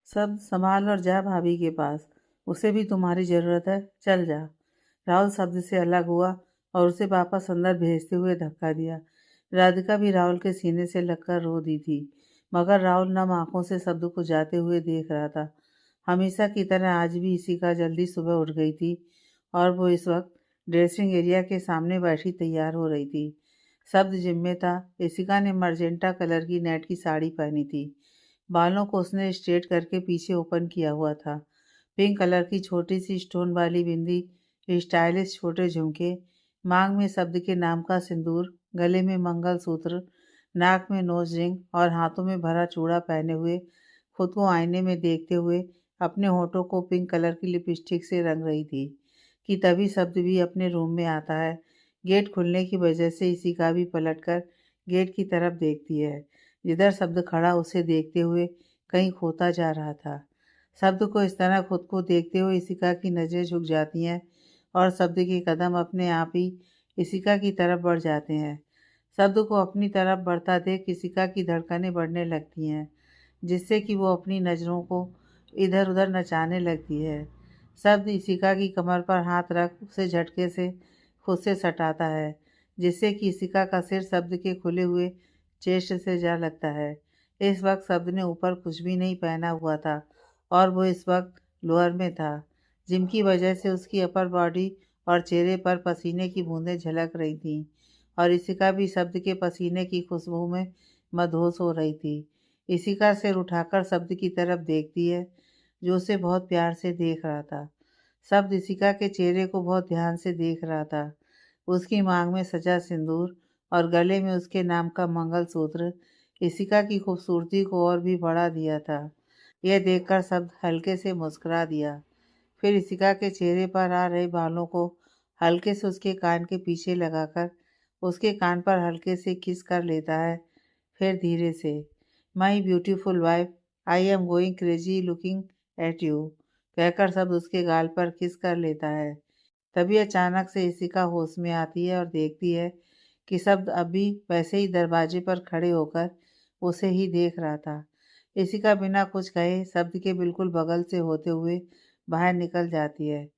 सब संभाल और जा भाभी के पास, उसे भी तुम्हारी ज़रूरत है, चल जा। राहुल शब्द से अलग हुआ और उसे वापस अंदर भेजते हुए धक्का दिया। राधिका भी राहुल के सीने से लगकर रो दी थी, मगर राहुल नम आंखों से शब्द को जाते हुए देख रहा था। हमेशा की तरह आज भी इशिका जल्दी सुबह उठ गई थी और वो इस वक्त ड्रेसिंग एरिया के सामने बैठी तैयार हो रही थी। शब्द जिम में था। इशिका ने मर्जेंटा कलर की नेट की साड़ी पहनी थी। बालों को उसने स्ट्रेट करके पीछे ओपन किया हुआ था। पिंक कलर की छोटी सी स्टोन वाली बिंदी, स्टाइलिश छोटे झुमके, मांग में शब्द के नाम का सिंदूर, गले में मंगलसूत्र, नाक में नोज रिंग और हाथों में भरा चूड़ा पहने हुए खुद को आईने में देखते हुए अपने होठों को पिंक कलर की लिपस्टिक से रंग रही थी कि तभी शब्द भी अपने रूम में आता है। गेट खुलने की वजह से इशिका भी पलटकर गेट की तरफ देखती है, जिधर शब्द खड़ा उसे देखते हुए कहीं खोता जा रहा था। शब्द को इस तरह खुद को देखते हुए इशिका की नज़रें झुक जाती हैं और शब्द के कदम अपने आप ही इशिका की तरफ बढ़ जाते हैं। शब्द को अपनी तरफ बढ़ता देख इशिका की धड़कनें बढ़ने लगती हैं, जिससे कि वो अपनी नज़रों को इधर उधर नचाने लगती है। शब्द इशिका की कमर पर हाथ रख उसे झटके से खुद से सटाता है, जिससे कि इशिका का सिर शब्द के खुले हुए चेस्ट से जा लगता है। इस वक्त शब्द ने ऊपर कुछ भी नहीं पहना हुआ था और वो इस वक्त लोअर में था, जिनकी वजह से उसकी अपर बॉडी और चेहरे पर पसीने की बूंदें झलक रही थीं और इशिका भी शब्द के पसीने की खुशबू में मदहोश हो रही थी। इशिका सिर उठाकर शब्द की तरफ देखती है, जो उसे बहुत प्यार से देख रहा था। शब्द इशिका के चेहरे को बहुत ध्यान से देख रहा था। उसकी मांग में सजा सिंदूर और गले में उसके नाम का मंगलसूत्र इशिका की खूबसूरती को और भी बढ़ा दिया था। यह देखकर शब्द हल्के से मुस्कुरा दिया। फिर इशिका के चेहरे पर आ रहे बालों को हल्के से उसके कान के पीछे लगाकर उसके कान पर हल्के से किस कर लेता है। फिर धीरे से, my beautiful wife, I am going crazy looking at you, कहकर शब्द उसके गाल पर किस कर लेता है। तभी अचानक से इशिका होश में आती है और देखती है कि शब्द अभी वैसे ही दरवाजे पर खड़े होकर उसे ही देख रहा था। इशिका बिना कुछ कहे शब्द के बिल्कुल बगल से होते हुए बाहर निकल जाती है।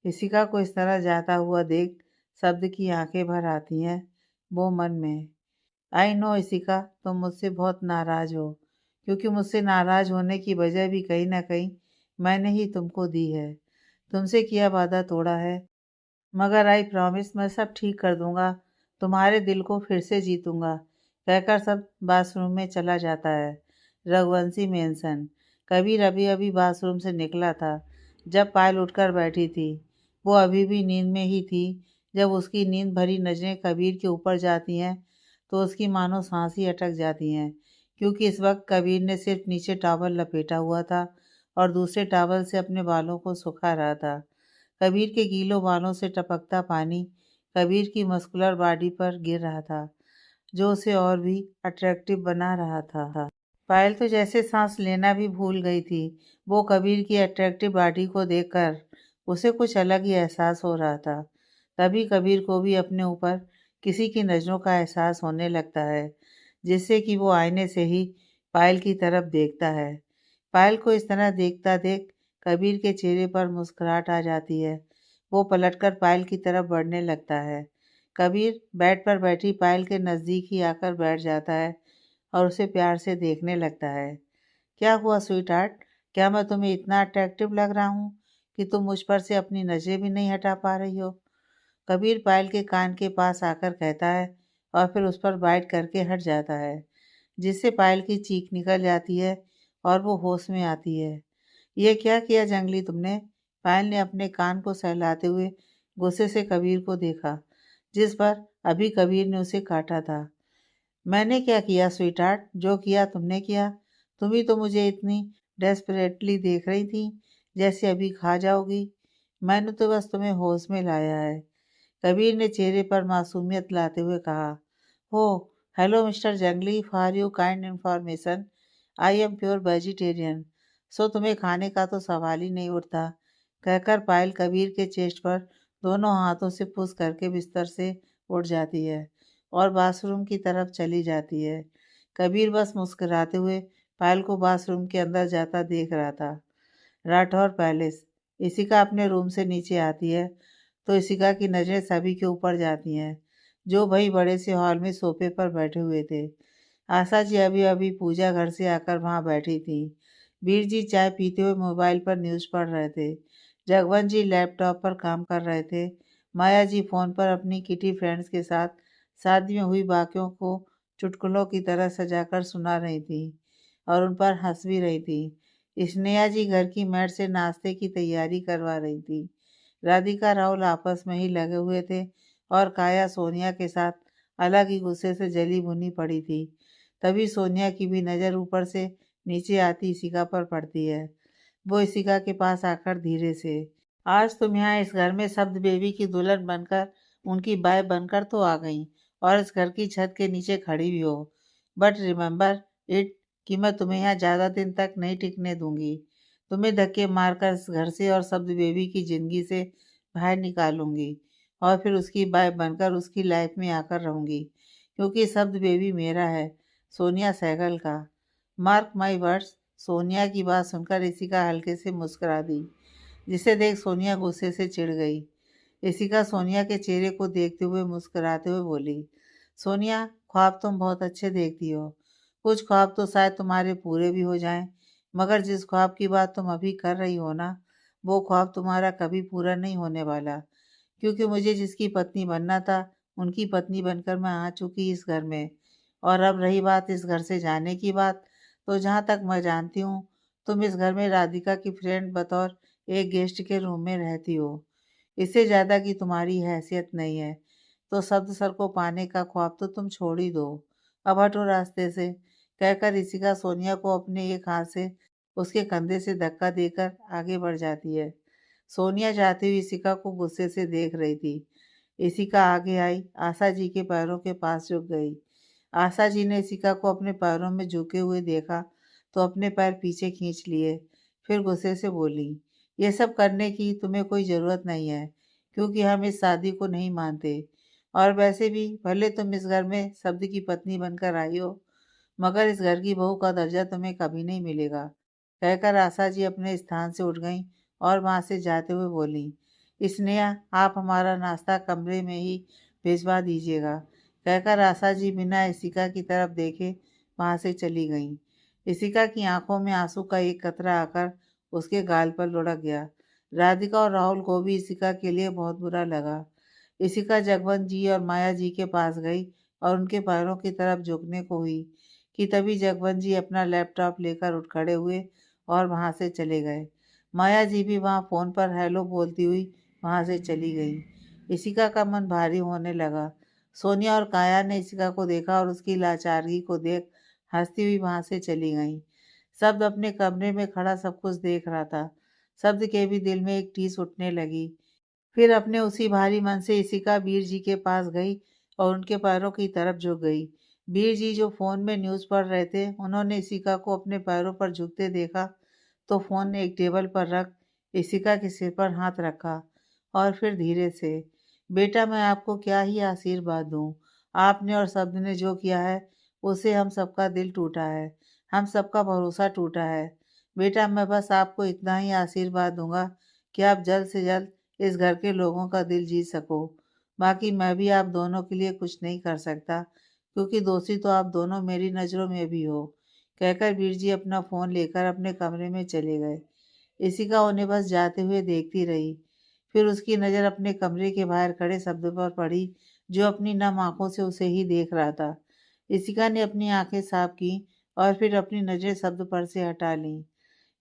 इशिका को इस तरह जाता हुआ देख शब्द की आंखें भर आती हैं। वो मन में, आई नो इशिका, तुम मुझसे बहुत नाराज़ हो, क्योंकि मुझसे नाराज़ होने की वजह भी कहीं ना कहीं मैंने ही तुमको दी है। तुमसे किया वादा तोड़ा है, मगर आई प्रॉमिस मैं सब ठीक कर दूंगा, तुम्हारे दिल को फिर से जीतूंगा, कहकर सब बाथरूम में चला जाता है। रघुवंशी मेंशन। कबीर अभी अभी बाथरूम से निकला था जब पायल उठकर बैठी थी। वो अभी भी नींद में ही थी। जब उसकी नींद भरी नजरें कबीर के ऊपर जाती हैं तो उसकी मानो सांस ही अटक जाती हैं, क्योंकि इस वक्त कबीर ने सिर्फ नीचे टॉवल लपेटा हुआ था और दूसरे टॉवल से अपने बालों को सुखा रहा था। कबीर के गीलों बालों से टपकता पानी कबीर की मस्कुलर बॉडी पर गिर रहा था, जो उसे और भी अट्रैक्टिव बना रहा था। पायल तो जैसे सांस लेना भी भूल गई थी। वो कबीर की अट्रैक्टिव बॉडी को देखकर उसे कुछ अलग ही एहसास हो रहा था। तभी कबीर को भी अपने ऊपर किसी की नज़रों का एहसास होने लगता है, जिससे कि वो आईने से ही पायल की तरफ देखता है। पायल को इस तरह देखता देख कबीर के चेहरे पर मुस्कुराहट आ जाती है। वो पलटकर पायल की तरफ बढ़ने लगता है। कबीर बेड पर बैठी पायल के नज़दीक ही आकर बैठ जाता है और उसे प्यार से देखने लगता है। क्या हुआ स्वीट हार्ट, क्या मैं तुम्हें इतना अट्रैक्टिव लग रहा हूँ कि तुम मुझ पर से अपनी नज़रें भी नहीं हटा पा रही हो? कबीर पायल के कान के पास आकर कहता है और फिर उस पर बाइट करके हट जाता है, जिससे पायल की चीख निकल जाती है और वो होश में आती है। ये क्या किया जंगली तुमने? पायल ने अपने कान को सहलाते हुए गुस्से से कबीर को देखा, जिस पर अभी कबीर ने उसे काटा था। मैंने क्या किया स्वीटहार्ट, जो किया तुमने किया। तुम ही तो मुझे इतनी डेस्परेटली देख रही थी, जैसे अभी खा जाओगी। मैंने तो बस तुम्हें होश में लाया है, कबीर ने चेहरे पर मासूमियत लाते हुए कहा। हो, हेलो मिस्टर जंगली, for you kind information, I am pure vegetarian, so तुम्हें खाने का तो सवाल ही नहीं उठता, कहकर पायल कबीर के चेस्ट पर दोनों हाथों से पुश करके बिस्तर से उठ जाती है और बाथरूम की तरफ चली जाती है। कबीर बस मुस्कुराते हुए पायल को बाथरूम के अंदर जाता देख रहा था। राठौर पैलेस। इशिका अपने रूम से नीचे आती है तो इशिका की नज़रें सभी के ऊपर जाती हैं, जो भाई बड़े से हॉल में सोफे पर बैठे हुए थे। आशा जी अभी अभी पूजा घर से आकर वहां बैठी थी। वीर जी चाय पीते हुए मोबाइल पर न्यूज़ पढ़ रहे थे। जगवंत जी लैपटॉप पर काम कर रहे थे। माया जी फोन पर अपनी किटी फ्रेंड्स के साथ शादी में हुई बाकियों को चुटकुलों की तरह सजाकर सुना रही थी और उन पर हंस भी रही थी। स्नेहा जी घर की मेड से नाश्ते की तैयारी करवा रही थी। राधिका राहुल आपस में ही लगे हुए थे और काया सोनिया के साथ अलग ही गुस्से से जली भुनी पड़ी थी। तभी सोनिया की भी नज़र ऊपर से नीचे आती इशिका पर पड़ती है। वो इशिका के पास आकर धीरे से, आज तुम यहाँ इस घर में शब्द बेबी की दुल्हन बनकर, उनकी बाय बनकर तो आ गई और इस घर की छत के नीचे खड़ी भी हो, बट रिमेंबर इट कि मैं तुम्हें यहाँ ज़्यादा दिन तक नहीं टिकने दूंगी। तुम्हें धक्के मारकर इस घर से और शब्द बेबी की ज़िंदगी से बाहर निकालूंगी और फिर उसकी बाय बनकर उसकी लाइफ में आकर रहूंगी, क्योंकि शब्द बेबी मेरा है, सोनिया सहगल का। Mark my words. सोनिया की बात सुनकर इशिका हल्के से मुस्कुरा दी, जिसे देख सोनिया गुस्से से चिढ़ गई। इशिका सोनिया के चेहरे को देखते हुए मुस्कुराते हुए बोली, सोनिया, ख्वाब तुम बहुत अच्छे देखती हो। कुछ ख्वाब तो शायद तुम्हारे पूरे भी हो जाएं, मगर जिस ख्वाब की बात तुम अभी कर रही हो ना, वो ख्वाब तुम्हारा कभी पूरा नहीं होने वाला, क्योंकि मुझे जिसकी पत्नी बनना था उनकी पत्नी बनकर मैं आ चुकी इस घर में। और अब रही बात इस घर से जाने की बात, तो जहाँ तक मैं जानती हूँ तुम इस घर में राधिका की फ्रेंड बतौर एक गेस्ट के रूम में रहती हो। इससे ज़्यादा की तुम्हारी हैसियत नहीं है, तो शब्द सर को पाने का ख्वाब तो तुम छोड़ ही दो। अब हटो रास्ते से, कहकर इशिका सोनिया को अपने एक हाथ से उसके कंधे से धक्का देकर आगे बढ़ जाती है। सोनिया जाती हुई इशिका को गुस्से से देख रही थी। इशिका आगे आई, आशा जी के पैरों के पास झुक गई। आशा जी ने इशिका को अपने पैरों में झुके हुए देखा तो अपने पैर पीछे खींच लिए, फिर गुस्से से बोली, ये सब करने की तुम्हें कोई ज़रूरत नहीं है, क्योंकि हम इस शादी को नहीं मानते। और वैसे भी भले तुम इस घर में शब्द की पत्नी बनकर आई हो, मगर इस घर की बहू का दर्जा तुम्हें कभी नहीं मिलेगा। कहकर आशा जी अपने स्थान से उठ गईं और वहां से जाते हुए बोली, स्नेहा, आप हमारा नाश्ता कमरे में ही भिजवा दीजिएगा। कहकर आशा जी बिना इशिका की तरफ देखे वहां से चली गईं। इशिका की आंखों में आंसू का एक कतरा आकर उसके गाल पर लुढ़क गया। राधिका और राहुल को भी इशिका के लिए बहुत बुरा लगा। इशिका जगवंत जी और माया जी के पास गई और उनके पैरों की तरफ झुकने को हुई कि तभी जगवंत जी अपना लैपटॉप लेकर उठ खड़े हुए और वहां से चले गए। माया जी भी वहां फोन पर हेलो बोलती हुई वहां से चली गई। इशिका का मन भारी होने लगा। सोनिया और काया ने इशिका को देखा और उसकी लाचारगी को देख हंसती हुई वहां से चली गईं। शब्द अपने कमरे में खड़ा सब कुछ देख रहा था। शब्द के भी दिल में एक टीस उठने लगी। फिर अपने उसी भारी मन से इशिका वीर जी के पास गई और उनके पैरों की तरफ झुक गई। वीर जी जो फोन में न्यूज़ पढ़ रहे थे, उन्होंने इशिका को अपने पैरों पर झुकते देखा तो फोन ने एक टेबल पर रख इशिका के सिर पर हाथ रखा और फिर धीरे से, बेटा, मैं आपको क्या ही आशीर्वाद दूं। आपने और शब्द ने जो किया है उससे हम सबका दिल टूटा है, हम सबका भरोसा टूटा है। बेटा, मैं बस आपको इतना ही आशीर्वाद दूंगा कि आप जल्द से जल्द इस घर के लोगों का दिल जीत सको। बाकी मैं भी आप दोनों के लिए कुछ नहीं कर सकता, क्योंकि दोषी तो आप दोनों मेरी नज़रों में भी हो। कहकर वीर जी अपना फ़ोन लेकर अपने कमरे में चले गए। इशिका उन्हें बस जाते हुए देखती रही। फिर उसकी नज़र अपने कमरे के बाहर खड़े शब्द पर पड़ी, जो अपनी नम आंखों से उसे ही देख रहा था। इशिका ने अपनी आंखें साफ की और फिर अपनी नज़रें शब्द पर से हटा लीं।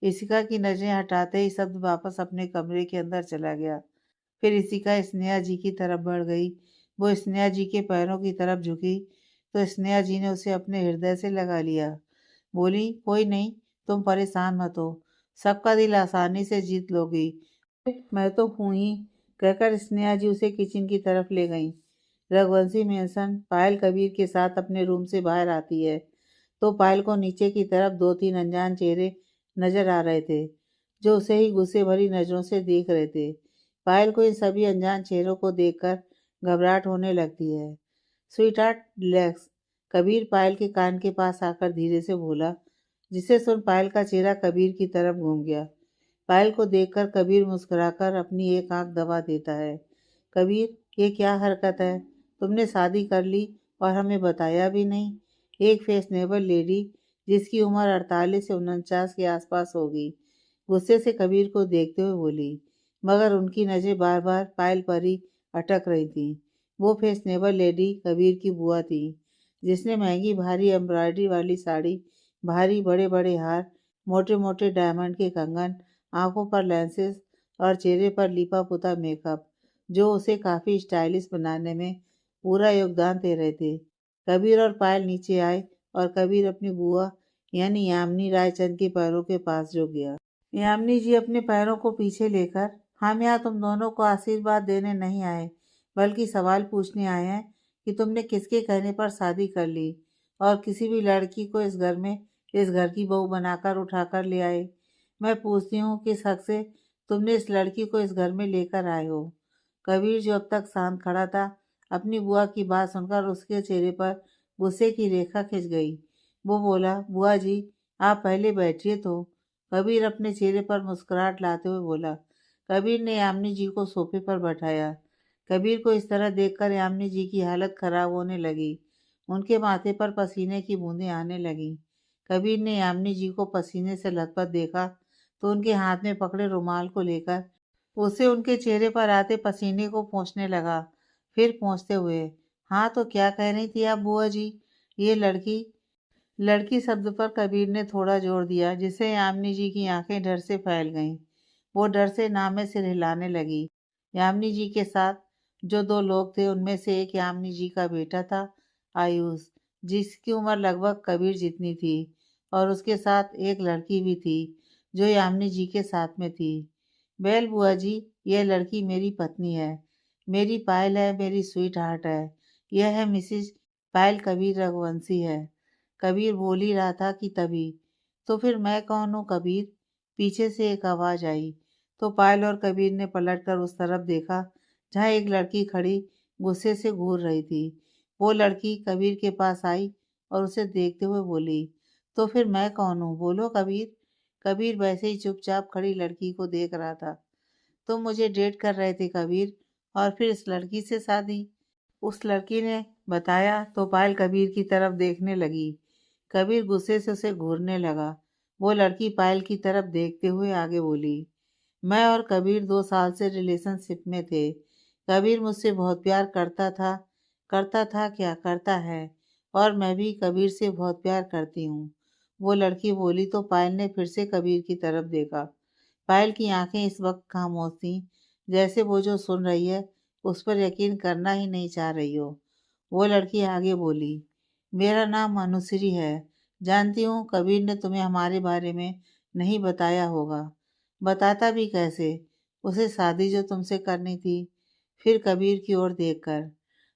इशिका की नज़रें हटाते ही शब्द वापस अपने कमरे के अंदर चला गया। फिर इशिका स्नेहा जी की तरफ बढ़ गई। वो स्नेहा जी के पैरों की तरफ झुकी तो स्नेहा जी ने उसे अपने हृदय से लगा लिया। बोली, कोई नहीं, तुम परेशान मत हो, सबका दिल आसानी से जीत लोगी, मैं तो हूं ही। कहकर स्नेहा जी उसे किचन की तरफ ले गईं। रघुवंशी मेंशन पायल कबीर के साथ अपने रूम से बाहर आती है तो पायल को नीचे की तरफ दो तीन अनजान चेहरे नजर आ रहे थे, जो उसे ही गुस्से भरी नजरों से देख रहे थे। पायल को इन सभी अनजान चेहरों को देखकर घबराहट होने लगती है। Sweet heart, relax. Kabir Payal के कान के पास आकर धीरे से बोला, जिसे सुन पायल का चेहरा कबीर की तरफ घूम गया। पायल को देखकर कबीर मुस्कुराकर अपनी एक आंख दबा देता है। कबीर, ये क्या हरकत है? तुमने शादी कर ली और हमें बताया भी नहीं। एक फैशनेबल लेडी जिसकी उम्र 48 से 49 के आसपास होगी, गुस्से से कबीर को देखते हुए बोली, मगर उनकी नज़रें बार बार पायल पर ही अटक रही थी। वो फैशनेबल लेडी कबीर की बुआ थी, जिसने महंगी भारी एम्ब्रॉयडरी वाली साड़ी, भारी बड़े बड़े हार, मोटे मोटे डायमंड के कंगन, आंखों पर लेंसेज और चेहरे पर लिपा पुता मेकअप, जो उसे काफ़ी स्टाइलिश बनाने में पूरा योगदान दे रहे थे। कबीर और पायल नीचे आए और कबीर अपनी बुआ यानी यामिनी रायचंद के पैरों के पास झुक गया। यामिनी जी अपने पैरों को पीछे लेकर, हम यहाँ तुम दोनों को आशीर्वाद देने नहीं आए, बल्कि सवाल पूछने आए हैं कि तुमने किसके कहने पर शादी कर ली और किसी भी लड़की को इस घर में इस घर की बहू बनाकर उठाकर ले आए। मैं पूछती हूँ किस हक से तुमने इस लड़की को इस घर में लेकर आए हो। कबीर, जो अब तक शांत खड़ा था, अपनी बुआ की बात सुनकर उसके चेहरे पर गुस्से की रेखा खिंच गई। वो बोला, बुआ जी, आप पहले बैठिए तो। कबीर अपने चेहरे पर मुस्कुराहट लाते हुए बोला। कबीर ने यामिनी जी को सोफे पर बैठाया। कबीर को इस तरह देखकर यामिनी जी की हालत खराब होने लगी। उनके माथे पर पसीने की बूंदें आने लगीं। कबीर ने यामिनी जी को पसीने से लथपथ देखा तो उनके हाथ में पकड़े रुमाल को लेकर उसे उनके चेहरे पर आते पसीने को पोंछने लगा। फिर पोंछते हुए, हाँ तो क्या कह रही थी आप बुआ जी? ये लड़की लड़की शब्द पर कबीर ने थोड़ा जोर दिया, जिससे यामिनी जी की आंखें डर से फैल गईं। वो डर से नामे सिर हिलाने लगी। यामिनी जी के साथ जो दो लोग थे, उनमें से एक यामिनी जी का बेटा था, आयुष, जिसकी उम्र लगभग कबीर जितनी थी, और उसके साथ एक लड़की भी थी जो यामिनी जी के साथ में थी। वेल बुआ जी, यह लड़की मेरी पत्नी है, मेरी पायल है, मेरी स्वीट हार्ट है। यह है मिसिज पायल कबीर रघुवंशी है। कबीर बोल ही रहा था कि तभी, तो फिर मैं कौन हूँ कबीर? पीछे से एक आवाज़ आई तो पायल और कबीर ने पलटकर उस तरफ देखा जहाँ एक लड़की खड़ी गुस्से से घूर रही थी। वो लड़की कबीर के पास आई और उसे देखते हुए बोली, तो फिर मैं कौन हूँ? बोलो कबीर। कबीर वैसे ही चुपचाप खड़ी लड़की को देख रहा था। तुम मुझे डेट कर रहे थे कबीर, और फिर इस लड़की से शादी? उस लड़की ने बताया तो पायल कबीर की तरफ देखने लगी। कबीर गुस्से से उसे घूरने लगा। वो लड़की पायल की तरफ देखते हुए आगे बोली, मैं और कबीर 2 साल से रिलेशनशिप में थे। कबीर मुझसे बहुत प्यार करता था क्या करता है, और मैं भी कबीर से बहुत प्यार करती हूँ। वो लड़की बोली तो पायल ने फिर से कबीर की तरफ देखा। पायल की आंखें इस वक्त खामोश थीं, जैसे वो जो सुन रही है उस पर यकीन करना ही नहीं चाह रही हो। वो लड़की आगे बोली, मेरा नाम अनुश्री है। जानती हूँ कबीर ने तुम्हें हमारे बारे में नहीं बताया होगा। बताता भी कैसे, उसे शादी जो तुमसे करनी थी। फिर कबीर की ओर देखकर,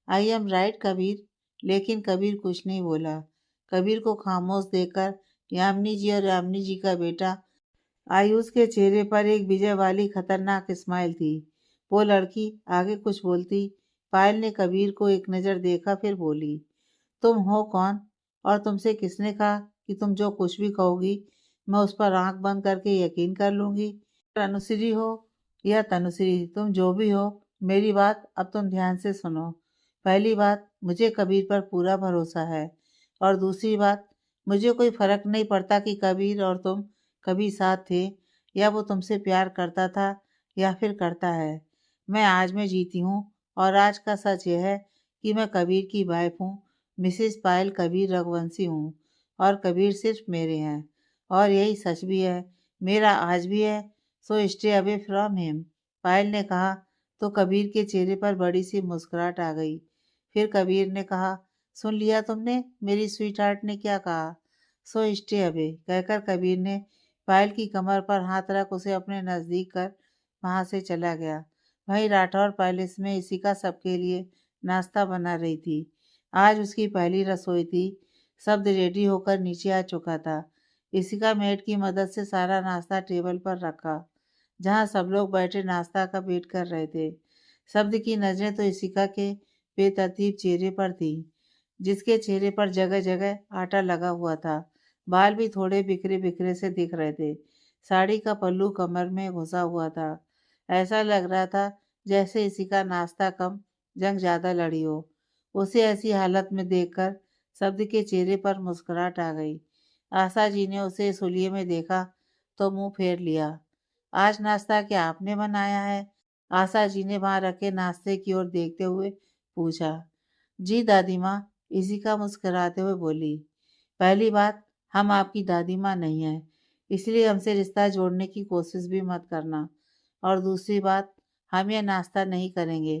आई एम राइट कबीर? लेकिन कबीर कुछ नहीं बोला। कबीर को खामोश देखकर यामिनी जी और यामिनी जी का बेटा आयुष के चेहरे पर एक विजय वाली खतरनाक स्माइल थी। वो लड़की आगे कुछ बोलती, पायल ने कबीर को एक नज़र देखा, फिर बोली, तुम हो कौन, और तुमसे किसने कहा कि तुम जो कुछ भी कहोगी मैं उस पर आंख बंद करके यकीन कर लूंगी? अनुश्री हो या तनुश्री, तुम जो भी हो, मेरी बात अब तुम ध्यान से सुनो। पहली बात, मुझे कबीर पर पूरा भरोसा है, और दूसरी बात, मुझे कोई फर्क नहीं पड़ता कि कबीर और तुम कभी साथ थे, या वो तुमसे प्यार करता था या फिर करता है। मैं आज में जीती हूँ, और आज का सच यह है कि मैं कबीर की वाइफ हूँ, मिसेस पायल कबीर रघुवंशी हूँ, और कबीर सिर्फ मेरे हैं। और यही सच भी है, मेरा आज भी है। So stay away from him. Payal ने कहा तो कबीर के चेहरे पर बड़ी सी मुस्कुराहट आ गई। फिर कबीर ने कहा, सुन लिया तुमने मेरी स्वीट हार्ट ने क्या कहा? सो स्टे अवे, कहकर कबीर ने पायल की कमर पर हाथ रख उसे अपने नज़दीक कर वहां से चला गया। वहीं राठौर पैलेस में इशिका सबके लिए नाश्ता बना रही थी। आज उसकी पहली रसोई थी। शब्द रेडी होकर नीचे आ चुका था। इशिका मेड की मदद से सारा नाश्ता टेबल पर रखा, जहां सब लोग बैठे नाश्ता का वेट कर रहे थे। शब्द की नजरें तो इशिका के बेतरतीब चेहरे पर थी, जिसके चेहरे पर जगह जगह आटा लगा हुआ था, बाल भी थोड़े बिखरे बिखरे से दिख रहे थे। साड़ी का पल्लू कमर में घुसा हुआ था। ऐसा लग रहा था जैसे इसी का नाश्ता कम, जंग ज्यादा लड़ी हो। उसे ऐसी हालत में देखकर शब्द के चेहरे पर मुस्कुराहट आ गई। आशा जी ने उसे इस हुलिये में देखा तो मुंह फेर लिया। आज नाश्ता क्या आपने बनाया है? आशा जी ने वहां रखे नाश्ते की ओर देखते हुए पूछा। जी दादी माँ, इसी का मुस्कुराते हुए बोली। पहली बात, हम आपकी दादी माँ नहीं हैं, इसलिए हमसे रिश्ता जोड़ने की कोशिश भी मत करना। और दूसरी बात, हम यह नाश्ता नहीं करेंगे।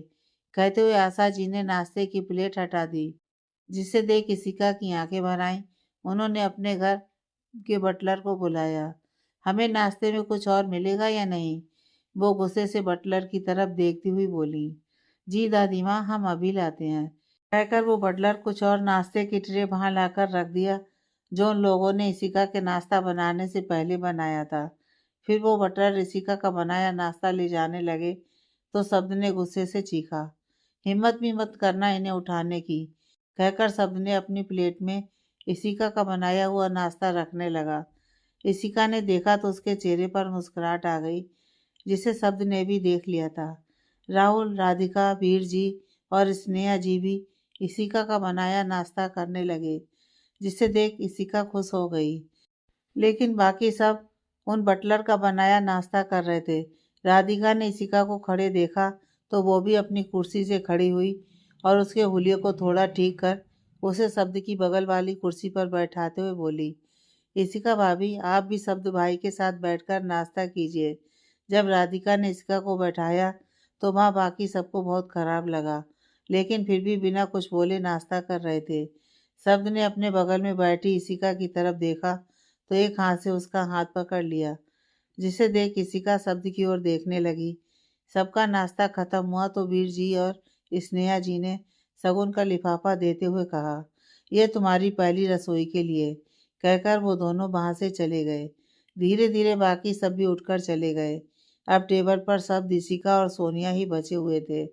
कहते हुए आशा जी ने नाश्ते की प्लेट हटा दी, जिसे देख इशिका की आंखें भर आईं। उन्होंने अपने घर के बटलर को बुलाया। हमें नाश्ते में कुछ और मिलेगा या नहीं? वो गुस्से से बटलर की तरफ देखती हुई बोली। जी दादी माँ, हम अभी लाते हैं, कहकर वो बटलर कुछ और नाश्ते की ट्रे वहां लाकर रख दिया, जो उन लोगों ने इशिका के नाश्ता बनाने से पहले बनाया था। फिर वो बटलर इशिका का बनाया नाश्ता ले जाने लगे तो शब्द ने गुस्से से चीखा। हिम्मत भी मत करना इन्हें उठाने की, कहकर शब्द ने अपनी प्लेट में इशिका का बनाया हुआ नाश्ता रखने लगा। इशिका ने देखा तो उसके चेहरे पर मुस्कुराहट आ गई, जिसे शब्द ने भी देख लिया था। राहुल, राधिका, वीर जी और स्नेहा जी भी इशिका का बनाया नाश्ता करने लगे, जिसे देख इशिका खुश हो गई। लेकिन बाकी सब उन बटलर का बनाया नाश्ता कर रहे थे। राधिका ने इशिका को खड़े देखा तो वो भी अपनी कुर्सी से खड़ी हुई और उसके हुलिये को थोड़ा ठीक कर उसे शब्द की बगल वाली कुर्सी पर बैठाते हुए बोली। इशिका भाभी, आप भी शब्द भाई के साथ बैठकर नाश्ता कीजिए। जब राधिका ने इशिका को बैठाया तो वहाँ बाकी सबको बहुत खराब लगा, लेकिन फिर भी बिना कुछ बोले नाश्ता कर रहे थे। शब्द ने अपने बगल में बैठी इशिका की तरफ देखा तो एक हाथ से उसका हाथ पकड़ लिया, जिसे देख इशिका शब्द की ओर देखने लगी। सबका नाश्ता खत्म हुआ तो वीर जी और स्नेहा जी ने शगुन का लिफाफा देते हुए कहा, यह तुम्हारी पहली रसोई के लिए, कहकर वो दोनों वहां से चले गए। धीरे धीरे बाकी सब भी उठकर चले गए। अब टेबल पर सब इशिका और सोनिया ही बचे हुए थे।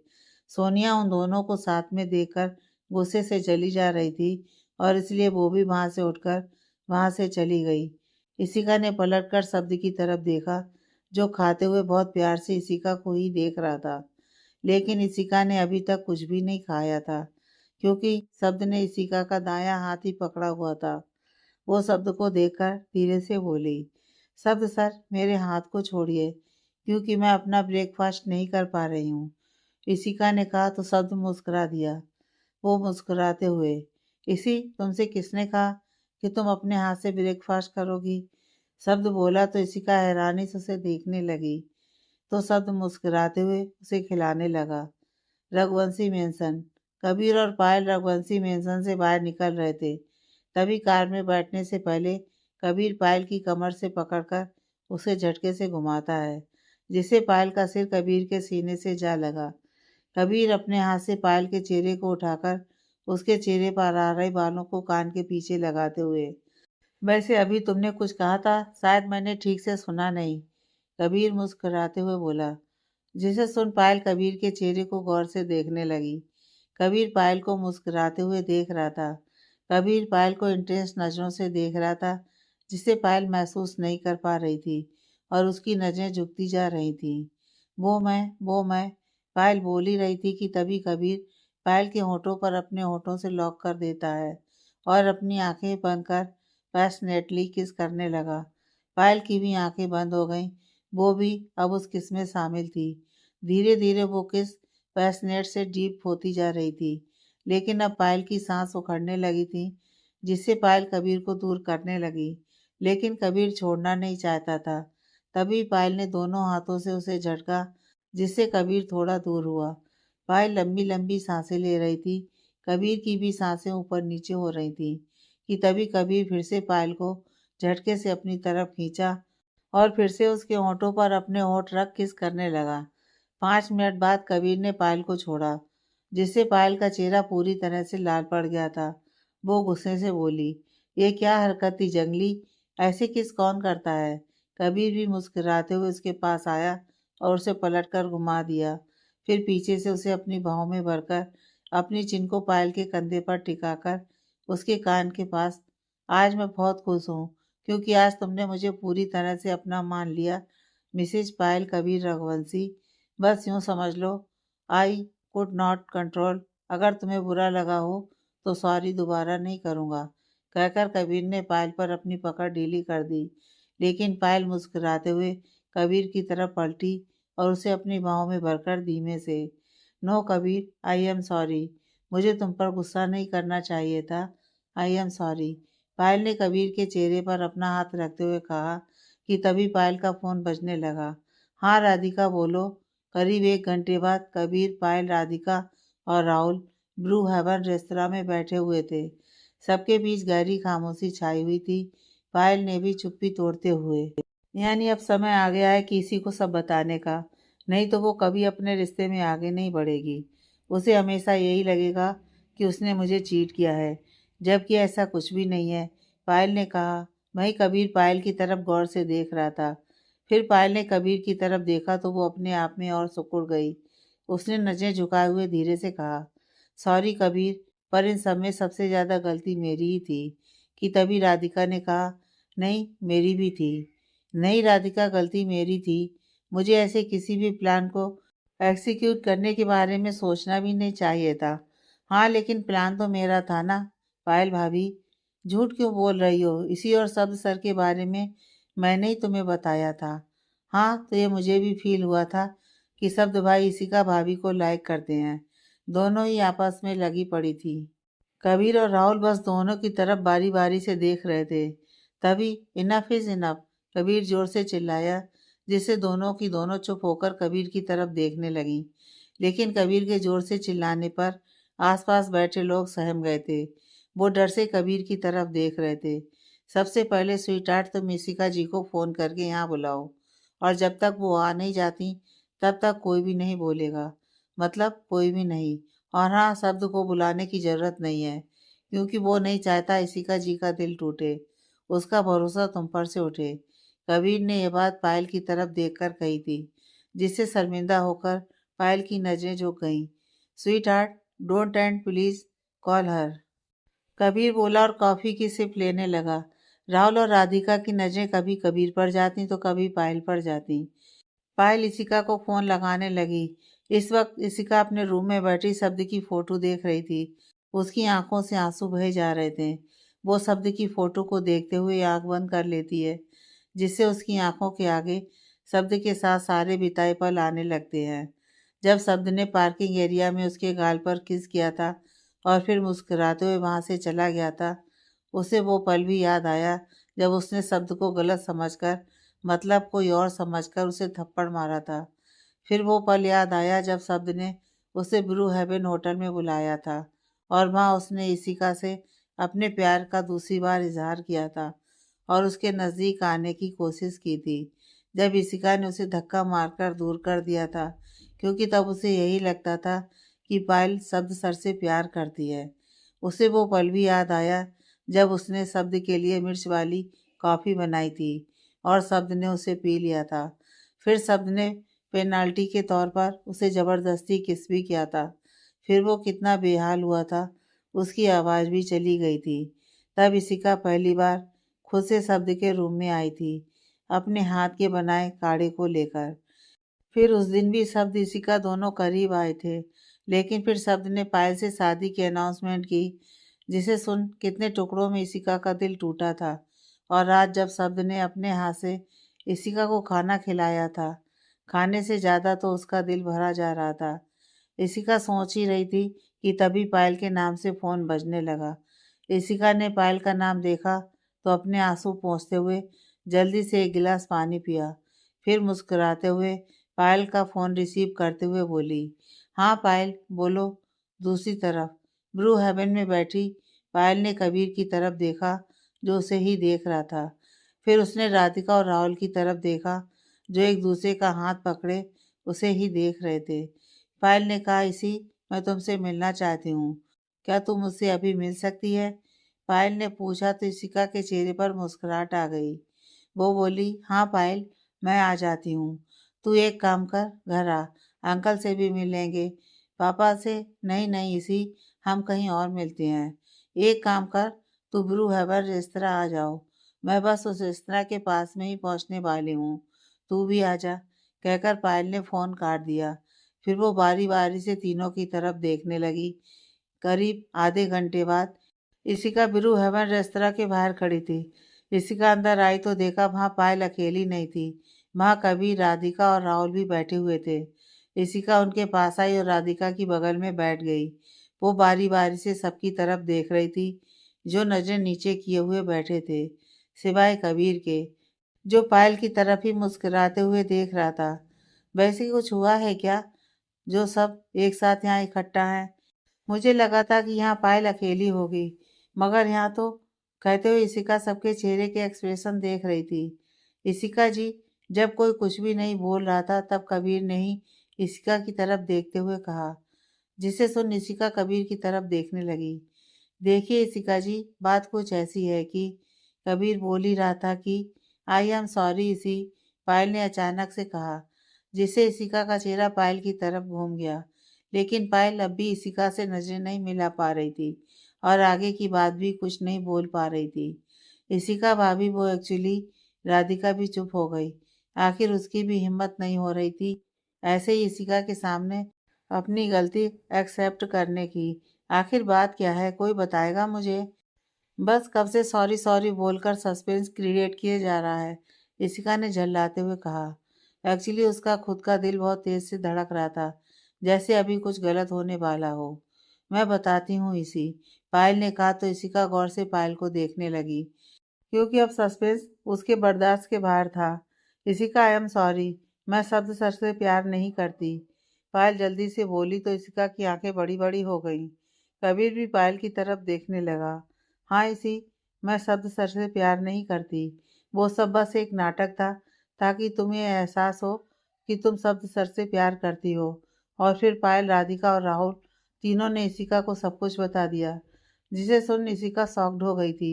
सोनिया उन दोनों को साथ में देखकर गुस्से से चली जा रही थी और इसलिए वो भी वहां से उठकर वहां से चली गई। इशिका ने पलटकर शब्द की तरफ देखा, जो खाते हुए बहुत प्यार से इशिका को ही देख रहा था। लेकिन इशिका ने अभी तक कुछ भी नहीं खाया था, क्योंकि शब्द ने इशिका का दायां हाथ ही पकड़ा हुआ था। वो शब्द को देखकर धीरे से बोली, शब्द सर, मेरे हाथ को छोड़िए, क्योंकि मैं अपना ब्रेकफास्ट नहीं कर पा रही हूँ। इशिका ने कहा तो शब्द मुस्कुरा दिया। वो मुस्कुराते हुए, इसी, तुमसे किसने कहा कि तुम अपने हाथ से ब्रेकफास्ट करोगी? शब्द बोला तो इशिका हैरानी से उसे देखने लगी, तो शब्द मुस्कुराते हुए उसे खिलाने लगा। रघुवंशी मेंशन। कबीर और पायल रघुवंशी मेंशन से बाहर निकल रहे थे। तभी कार में बैठने से पहले कबीर पायल की कमर से पकड़कर उसे झटके से घुमाता है, जिससे पायल का सिर कबीर के सीने से जा लगा। कबीर अपने हाथ से पायल के चेहरे को उठाकर उसके चेहरे पर आ रहे बालों को कान के पीछे लगाते हुए, वैसे अभी तुमने कुछ कहा था, शायद मैंने ठीक से सुना नहीं, कबीर मुस्कुराते हुए बोला। जिसे सुन पायल कबीर के चेहरे को गौर से देखने लगी। कबीर पायल को मुस्कुराते हुए देख रहा था। कबीर पायल को इंटेंस नजरों से देख रहा था, जिसे पायल महसूस नहीं कर पा रही थी और उसकी नजरें झुकती जा रही थी। वो मैं, पायल बोल ही रही थी कि तभी कबीर पायल के होठों पर अपने होठों से लॉक कर देता है और अपनी आंखें बंद कर पैशनेटली किस करने लगा। पायल की भी आंखें बंद हो गईं, वो भी अब उस किस में शामिल थी। धीरे धीरे वो किस पैशनेट से डीप होती जा रही थी, लेकिन अब पायल की सांस उखड़ने लगी थी, जिससे पायल कबीर को दूर करने लगी, लेकिन कबीर छोड़ना नहीं चाहता था। तभी पायल ने दोनों हाथों से उसे झटका, जिससे कबीर थोड़ा दूर हुआ। पायल लंबी लंबी सांसें ले रही थी। कबीर की भी सांसें ऊपर नीचे हो रही थी कि तभी कबीर फिर से पायल को झटके से अपनी तरफ खींचा और फिर से उसके होठों पर अपने होठ रख किस करने लगा। 5 मिनट बाद कबीर ने पायल को छोड़ा, जिससे पायल का चेहरा पूरी तरह से लाल पड़ गया था। वो गुस्से से बोली, ये क्या हरकत थी जंगली, ऐसे किस कौन करता है? कबीर भी मुस्कुराते हुए उसके पास आया और उसे पलटकर घुमा दिया। फिर पीछे से उसे अपनी बाहों में भरकर अपनी चिन को पायल के कंधे पर टिकाकर उसके कान के पास आज मैं बहुत खुश हूँ क्योंकि आज तुमने मुझे पूरी तरह से अपना मान लिया। मिसेज पायल कबीर रघुवंशी, बस यूँ समझ लो, आई कुड नॉट कंट्रोल। अगर तुम्हें बुरा लगा हो तो सॉरी, दोबारा नहीं करूँगा, कहकर कबीर ने पायल पर अपनी पकड़ ढीली कर दी। लेकिन पायल मुस्कुराते हुए कबीर की तरफ पलटी और उसे अपनी बाहों में भरकर धीमे से, no Kabir, I am sorry, मुझे तुम पर गुस्सा नहीं करना चाहिए था, आई एम सॉरी। पायल ने कबीर के चेहरे पर अपना हाथ रखते हुए कहा कि तभी पायल का फ़ोन बजने लगा। हाँ राधिका बोलो। करीब 1 घंटे बाद कबीर, पायल, राधिका और राहुल ब्रू हेवन रेस्तरां में बैठे हुए थे। सबके बीच गहरी खामोशी छाई हुई थी। पायल ने भी चुप्पी तोड़ते हुए, यानी अब समय आ गया है किसी को सब बताने का, नहीं तो वो कभी अपने रिश्ते में आगे नहीं बढ़ेगी। उसे हमेशा यही लगेगा कि उसने मुझे चीट किया है, जबकि ऐसा कुछ भी नहीं है, पायल ने कहा। वहीं कबीर पायल की तरफ गौर से देख रहा था। फिर पायल ने कबीर की तरफ देखा तो वो अपने आप में और सिकुड़ गई। उसने नज़रें झुकाए हुए धीरे से कहा, सॉरी कबीर, पर इन सब में सबसे ज़्यादा गलती मेरी ही थी। कि तभी राधिका ने कहा, नहीं मेरी भी थी। नहीं राधिका, गलती मेरी थी। मुझे ऐसे किसी भी प्लान को एग्जीक्यूट करने के बारे में सोचना भी नहीं चाहिए था। हाँ लेकिन प्लान तो मेरा था ना। पायल भाभी, झूठ क्यों बोल रही हो? इसी और शब्द सर के बारे में मैंने ही तुम्हें बताया था। हाँ तो ये मुझे भी फील हुआ था कि शब्द भाई इसी का भाभी को लाइक करते हैं। दोनों ही आपस में लगी पड़ी थी। कबीर और राहुल बस दोनों की तरफ बारी बारी से देख रहे थे। तभी इनफ इज इनफ, कबीर जोर से चिल्लाया, जिससे दोनों की दोनों चुप होकर कबीर की तरफ देखने लगी। लेकिन कबीर के जोर से चिल्लाने पर आसपास बैठे लोग सहम गए थे। वो डर से कबीर की तरफ देख रहे थे। सबसे पहले स्वीट तुम मिसिका जी को फ़ोन करके यहाँ बुलाओ, और जब तक वो आ नहीं जाती तब तक कोई भी नहीं बोलेगा, मतलब कोई भी नहीं। और हाँ, शब्द को बुलाने की ज़रूरत नहीं है, क्योंकि वो नहीं चाहता इशिका जी का दिल टूटे, उसका भरोसा तुम पर से उठे। कबीर ने यह बात पायल की तरफ देखकर कही थी, जिससे शर्मिंदा होकर पायल की नज़रें झुक गईं। Sweet heart, don't and please call her, Kabir बोला और कॉफ़ी की सिप लेने लगा। राहुल और राधिका की नज़रें कभी कबीर पर जाती तो कभी पायल पर जाती। पायल इशिका को फ़ोन लगाने लगी। इस वक्त इशिका अपने रूम में बैठी शब्द की फ़ोटो देख रही थी। उसकी आंखों से आंसू बहे जा रहे थे। वो शब्द की फ़ोटो को देखते हुए आंख बंद कर लेती है, जिससे उसकी आंखों के आगे शब्द के साथ सारे बिताए पल आने लगते हैं। जब शब्द ने पार्किंग एरिया में उसके गाल पर किस किया था और फिर मुस्कुराते हुए वहाँ से चला गया था, उसे वो पल भी याद आया जब उसने शब्द को गलत समझकर, मतलब कोई और समझकर उसे थप्पड़ मारा था। फिर वो पल याद आया जब शब्द ने उसे ब्रू हेवन होटल में बुलाया था और वहाँ उसने इशिका से अपने प्यार का दूसरी बार इजहार किया था और उसके नज़दीक आने की कोशिश की थी, जब इशिका ने उसे धक्का मारकर दूर कर दिया था, क्योंकि तब उसे यही लगता था कि पायल शब्द सर से प्यार करती है। उसे वो पल भी याद आया जब उसने शब्द के लिए मिर्च वाली कॉफ़ी बनाई थी और शब्द ने उसे पी लिया था। फिर शब्द ने पेनाल्टी के तौर पर उसे ज़बरदस्ती किस भी किया था। फिर वो कितना बेहाल हुआ था, उसकी आवाज़ भी चली गई थी। तब इशिका पहली बार खुद से शब्द के रूम में आई थी, अपने हाथ के बनाए काढ़े को लेकर। फिर उस दिन भी शब्द इशिका दोनों करीब आए थे, लेकिन फिर शब्द ने पायल से शादी की अनाउंसमेंट की, जिसे सुन कितने टुकड़ों में इशिका का दिल टूटा था। और रात जब शब्द ने अपने हाथ से इशिका को खाना खिलाया था, खाने से ज़्यादा तो उसका दिल भरा जा रहा था। इशिका सोच ही रही थी कि तभी पायल के नाम से फ़ोन बजने लगा। इशिका ने पायल का नाम देखा तो अपने आंसू पोंछते हुए जल्दी से एक गिलास पानी पिया। फिर मुस्कुराते हुए पायल का फ़ोन रिसीव करते हुए बोली, हाँ पायल बोलो। दूसरी तरफ ब्रू हेवन में बैठी पायल ने कबीर की तरफ देखा, जो उसे ही देख रहा था। फिर उसने राधिका और राहुल की तरफ देखा, जो एक दूसरे का हाथ पकड़े उसे ही देख रहे थे। पायल ने कहा, इसी मैं तुमसे मिलना चाहती हूँ, क्या तुम मुझसे अभी मिल सकती है? पायल ने पूछा तो इशिका के चेहरे पर मुस्कुराहट आ गई। वो बोली, हाँ पायल, मैं आ जाती हूँ। तू एक काम कर, घर आ, अंकल से भी मिल लेंगे। पापा से नहीं नहीं इसी, हम कहीं और मिलते हैं। एक काम कर, तो ब्रू हैवर रेस्तरा आ जाओ। मैं बस उस रेस्तरा के पास में ही पहुंचने वाली हूँ, तू भी आ जा, कहकर पायल ने फ़ोन काट दिया। फिर वो बारी बारी से तीनों की तरफ देखने लगी। करीब आधे घंटे बाद इशिका ब्रू हेवन रेस्तरा के बाहर खड़ी थी। इशिका अंदर आई तो देखा वहां पायल अकेली नहीं थी। वहां कबीर, राधिका और राहुल भी बैठे हुए थे। इशिका उनके पास आई और राधिका की बगल में बैठ गई। वो बारी बारी से सबकी तरफ देख रही थी, जो नजर नीचे किए हुए बैठे थे, सिवाय कबीर के, जो पायल की तरफ ही मुस्कुराते हुए देख रहा था। वैसे कुछ हुआ है क्या, जो सब एक साथ यहाँ इकट्ठा हैं? मुझे लगा था कि यहाँ पायल अकेली होगी, मगर यहाँ तो, कहते हुए इशिका सबके चेहरे के एक्सप्रेशन देख रही थी। इशिका जी, जब कोई कुछ भी नहीं बोल रहा था तब कबीर ने ही इशिका की तरफ देखते हुए कहा, जिसे सुन इशिका कबीर की तरफ देखने लगी। देखिए इशिका जी, बात कुछ ऐसी है कि, कबीर बोल ही रहा था कि, आई एम सॉरी इसी, पायल ने अचानक से कहा, जिससे इशिका का चेहरा पायल की तरफ घूम गया। लेकिन पायल अब भी इशिका से नजरें नहीं मिला पा रही थी और आगे की बात भी कुछ नहीं बोल पा रही थी। इशिका भाभी, वो एक्चुअली, राधिका भी चुप हो गई। आखिर उसकी भी हिम्मत नहीं हो रही थी ऐसे ही इशिका के सामने अपनी गलती एक्सेप्ट करने की। आखिर बात क्या है, कोई बताएगा मुझे? बस कब से सॉरी सॉरी बोलकर सस्पेंस क्रिएट किए जा रहा है, इशिका ने झल्लाते हुए कहा। एक्चुअली उसका खुद का दिल बहुत तेज से धड़क रहा था, जैसे अभी कुछ गलत होने वाला हो। मैं बताती हूँ इसी, पायल ने कहा तो इशिका गौर से पायल को देखने लगी, क्योंकि अब सस्पेंस उसके बर्दाश्त के बाहर था। इशिका, आई एम सॉरी, मैं शब्द सर से प्यार नहीं करती, पायल जल्दी से बोली तो इशिका की आंखें बड़ी बड़ी हो गईं। कबीर भी पायल की तरफ देखने लगा। हाँ इसी, मैं शब्द सर से प्यार नहीं करती, वो सब बस एक नाटक था, ताकि तुम्हें एहसास हो कि तुम शब्द सर से प्यार करती हो। और फिर पायल, राधिका और राहुल तीनों ने इशिका को सब कुछ बता दिया, जिसे सुन इशिका शॉक्ड हो गई थी।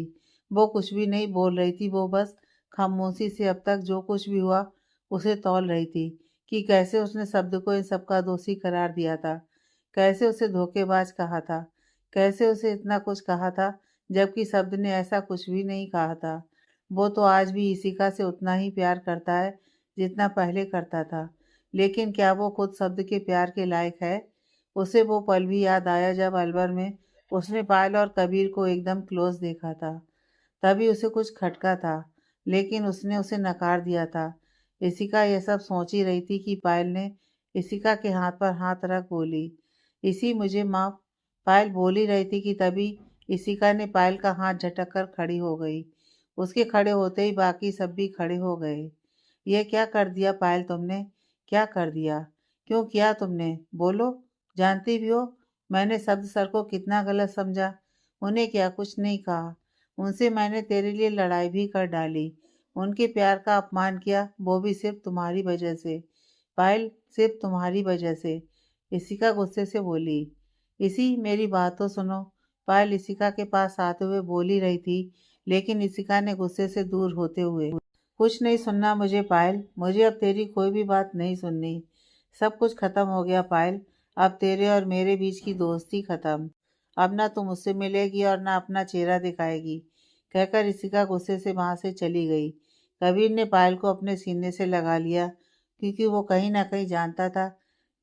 वो कुछ भी नहीं बोल रही थी, वो बस खामोशी से अब तक जो कुछ भी हुआ उसे तौल रही थी, कि कैसे उसने शब्द को इन सबका दोषी करार दिया था, कैसे उसे धोखेबाज कहा था, कैसे उसे इतना कुछ कहा था, जबकि शब्द ने ऐसा कुछ भी नहीं कहा था। वो तो आज भी इशिका से उतना ही प्यार करता है जितना पहले करता था, लेकिन क्या वो खुद शब्द के प्यार के लायक है? उसे वो पल भी याद आया जब अलवर में उसने पायल और कबीर को एकदम क्लोज देखा था। तभी उसे कुछ खटका था, लेकिन उसने उसे नकार दिया था। इशिका यह सब सोच ही रही थी कि पायल ने इशिका के हाथ पर हाथ रख बोली, इसी मुझे माफ। पायल बोल ही रही थी कि तभी इशिका ने पायल का हाथ झटक कर खड़ी हो गई। उसके खड़े होते ही बाकी सब भी खड़े हो गए। यह क्या कर दिया पायल तुमने, क्या कर दिया, क्यों किया तुमने, बोलो। जानती भी हो मैंने शब्द सर को कितना गलत समझा, उन्हें क्या कुछ नहीं कहा, उनसे मैंने तेरे लिए लड़ाई भी कर डाली, उनके प्यार का अपमान किया, वो भी सिर्फ तुम्हारी वजह से, पायल, सिर्फ तुम्हारी वजह से, इशिका गुस्से से बोली। इसी, मेरी बात तो सुनो, पायल इशिका के पास आते हुए बोल ही रही थी, लेकिन इशिका ने गुस्से से दूर होते हुए, कुछ नहीं सुनना मुझे पायल, मुझे अब तेरी कोई भी बात नहीं सुननी। सब कुछ खत्म हो गया पायल, अब तेरे और मेरे बीच की दोस्ती खत्म। अब ना तुम मुझसे मिलेगी और ना अपना चेहरा दिखाएगी, कहकर इशिका गुस्से से वहां से चली गई। कबीर ने पायल को अपने सीने से लगा लिया, क्योंकि वो कहीं ना कहीं जानता था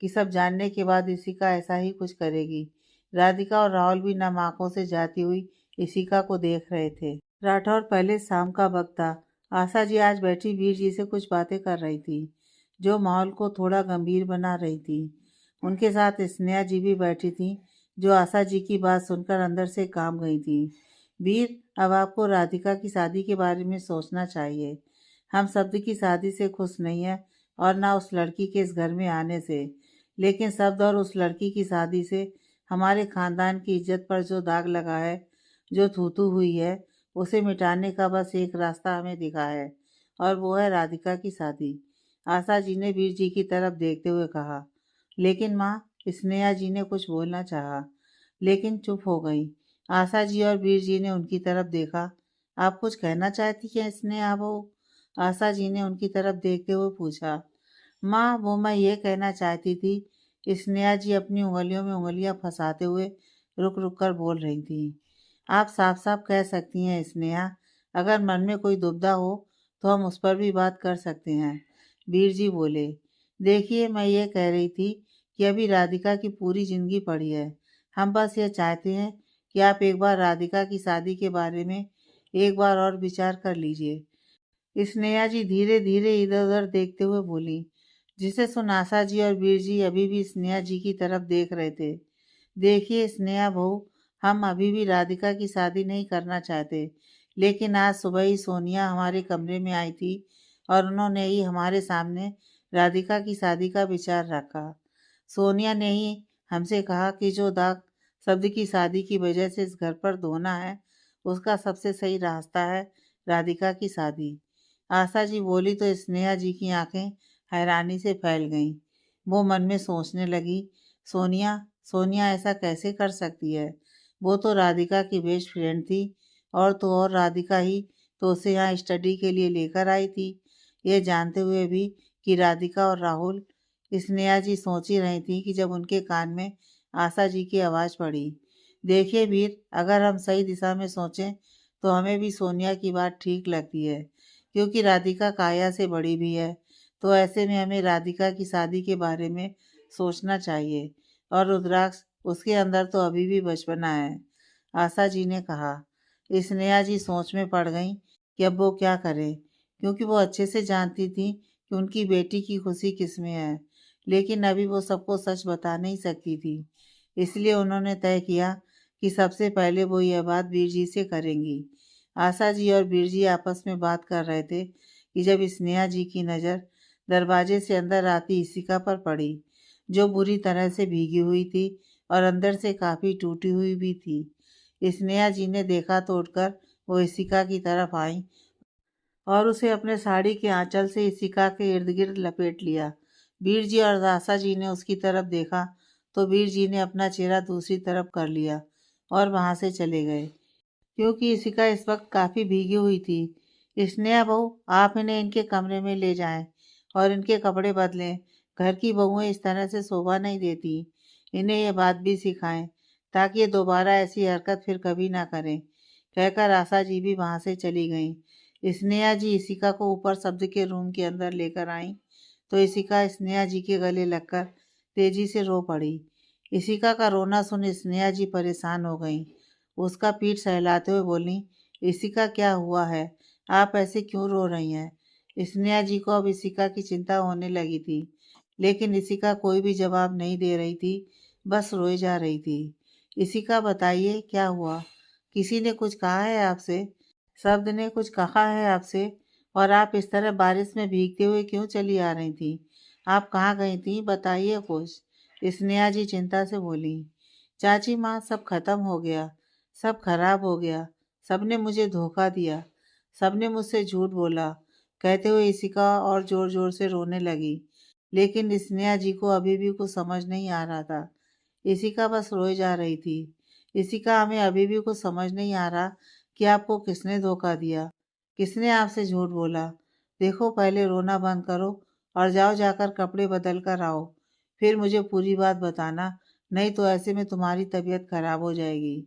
कि सब जानने के बाद इशिका ऐसा ही कुछ करेगी। राधिका और राहुल भी नम आंखों से जाती हुई इशिका को देख रहे थे। राठौर, पहले शाम का वक्त था। आशा जी आज बैठी वीर जी से कुछ बातें कर रही थी, जो माहौल को थोड़ा गंभीर बना रही थी। उनके साथ स्नेहा जी भी बैठी थी, जो आशा जी की बात सुनकर अंदर से काम गई थी। वीर, अब आपको राधिका की शादी के बारे में सोचना चाहिए। हम शब्द की शादी से खुश नहीं है और ना उस लड़की के इस घर में आने से, लेकिन शब्द और उस लड़की की शादी से हमारे खानदान की इज्जत पर जो दाग लगा है, जो थूथू हुई है, उसे मिटाने का बस एक रास्ता हमें दिखा है, और वो है राधिका की शादी। आशा जी ने वीर जी की तरफ देखते हुए कहा। लेकिन माँ, स्नेहा जी ने कुछ बोलना चाहा, लेकिन चुप हो गई। आशा जी और वीर जी ने उनकी तरफ देखा। आप कुछ कहना चाहती हैं स्नेहा बहू? आशा जी ने उनकी तरफ देखते हुए पूछा। माँ, वो मैं ये कहना चाहती थी, स्नेहा जी अपनी उंगलियों में उंगलियां फंसाते हुए रुक रुक कर बोल रही थी। आप साफ साफ कह सकती हैं स्नेहा। अगर मन में कोई दुविधा हो तो हम उस पर भी बात कर सकते हैं। वीर जी बोले, देखिए मैं ये कह रही थी कि अभी राधिका की पूरी जिंदगी पड़ी है। हम बस ये चाहते हैं कि आप एक बार राधिका की शादी के बारे में एक बार और विचार कर लीजिए। स्नेहा जी धीरे धीरे इधर उधर देखते हुए बोली, जिसे सुन आशा जी और वीर जी अभी भी स्नेहा जी की तरफ देख रहे थे। देखिए स्नेहा बहू, हम अभी भी राधिका की शादी नहीं करना चाहते, लेकिन आज सुबह ही सोनिया हमारे कमरे में आई थी और उन्होंने ही हमारे सामने राधिका की शादी का विचार रखा। सोनिया ने ही हमसे कहा कि जो दाग शब्द की शादी की वजह से इस घर पर धोना है, उसका सबसे सही रास्ता है राधिका की शादी। आशा जी बोली तो स्नेहा जी की आंखें हैरानी से फैल गईं। वो मन में सोचने लगी, सोनिया सोनिया ऐसा कैसे कर सकती है? वो तो राधिका की बेस्ट फ्रेंड थी, और तो और राधिका ही तो उसे यहाँ स्टडी के लिए लेकर आई थी। ये जानते हुए भी कि राधिका और राहुल। स्नेहा जी सोच ही रही थी कि जब उनके कान में आशा जी की आवाज़ पड़ी। देखिए वीर, अगर हम सही दिशा में सोचें तो हमें भी सोनिया की बात ठीक लगती है, क्योंकि राधिका काया से बड़ी भी है। तो ऐसे में हमें राधिका की शादी के बारे में सोचना चाहिए। और रुद्राक्ष, उसके अंदर तो अभी भी बचपना है, आशा जी ने कहा। स्नेहा जी सोच में पड़ गईं कि अब वो क्या करें, क्योंकि वो अच्छे से जानती थी कि उनकी बेटी की खुशी किस में है, लेकिन अभी वो सबको सच बता नहीं सकती थी। इसलिए उन्होंने तय किया कि सबसे पहले वो यह बात वीर जी से करेंगी। आशा जी और वीर जी आपस में बात कर रहे थे कि जब स्नेहा जी की नज़र दरवाजे से अंदर आती इशिका पर पड़ी, जो बुरी तरह से भीगी हुई थी और अंदर से काफ़ी टूटी हुई भी थी। स्नेहा जी ने देखा तो उठकर वो इशिका की तरफ आई और उसे अपने साड़ी के आंचल से इशिका के इर्द गिर्द लपेट लिया। वीर जी और आशा जी ने उसकी तरफ देखा तो वीर जी ने अपना चेहरा दूसरी तरफ कर लिया और वहां से चले गए, क्योंकि इशिका इस वक्त काफ़ी भीगी हुई थी। स्नेहा बहू, आप इन्हें इनके कमरे में ले जाएं और इनके कपड़े बदलें। घर की बहुएं इस तरह से शोभा नहीं देती। इन्हें ये बात भी सिखाएं ताकि ये दोबारा ऐसी हरकत फिर कभी ना करें। कहकर आशा जी भी वहां से चली गईं। स्नेहा जी इशिका को ऊपर शब्द के रूम के अंदर लेकर आईं तो इशिका स्नेहा जी के गले लगकर तेजी से रो पड़ी। इशिका का रोना सुन स्नेहा जी परेशान हो गईं। उसका पीठ सहलाते हुए बोली, इशिका क्या हुआ है? आप ऐसे क्यों रो रही हैं? स्नेहा जी को अब इशिका की चिंता होने लगी थी, लेकिन इशिका कोई भी जवाब नहीं दे रही थी, बस रोई जा रही थी। इशिका बताइए क्या हुआ? किसी ने कुछ कहा है आपसे? शब्द ने कुछ कहा है आपसे? और आप इस तरह बारिश में भीगते हुए क्यों चली आ रही थी? आप कहाँ गई थी? बताइए कुछ। स्नेहा जी चिंता से बोली, चाची माँ, सब खत्म हो गया, सब खराब हो गया। सबने मुझे धोखा दिया, सबने मुझसे झूठ बोला। कहते हुए इशिका और जोर जोर से रोने लगी, लेकिन स्नेहा जी को अभी भी कुछ समझ नहीं आ रहा था। इशिका बस रोई जा रही थी। इशिका, हमें अभी भी कुछ समझ नहीं आ रहा कि आपको किसने धोखा दिया, किसने आपसे झूठ बोला। देखो, पहले रोना बंद करो और जाओ जाकर कपड़े बदल कर आओ, फिर मुझे पूरी बात बताना, नहीं तो ऐसे में तुम्हारी तबीयत खराब हो जाएगी।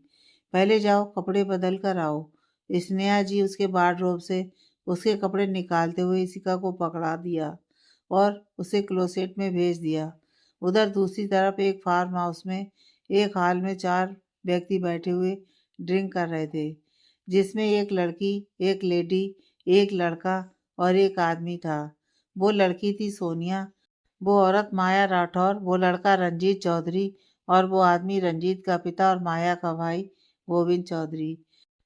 पहले जाओ कपड़े बदल कर आओ। स्नेहा जी उसके वार्डरोब से उसके कपड़े निकालते हुए इशिका को पकड़ा दिया और उसे क्लोसेट में भेज दिया। उधर दूसरी तरफ एक फार्म हाउस में एक हॉल में 4 व्यक्ति बैठे हुए ड्रिंक कर रहे थे, जिसमें एक लड़की, एक लेडी, एक लड़का और एक आदमी था। वो लड़की थी सोनिया, वो औरत माया राठौर, वो लड़का रंजीत चौधरी और वो आदमी रंजीत का पिता और माया का भाई गोविंद चौधरी।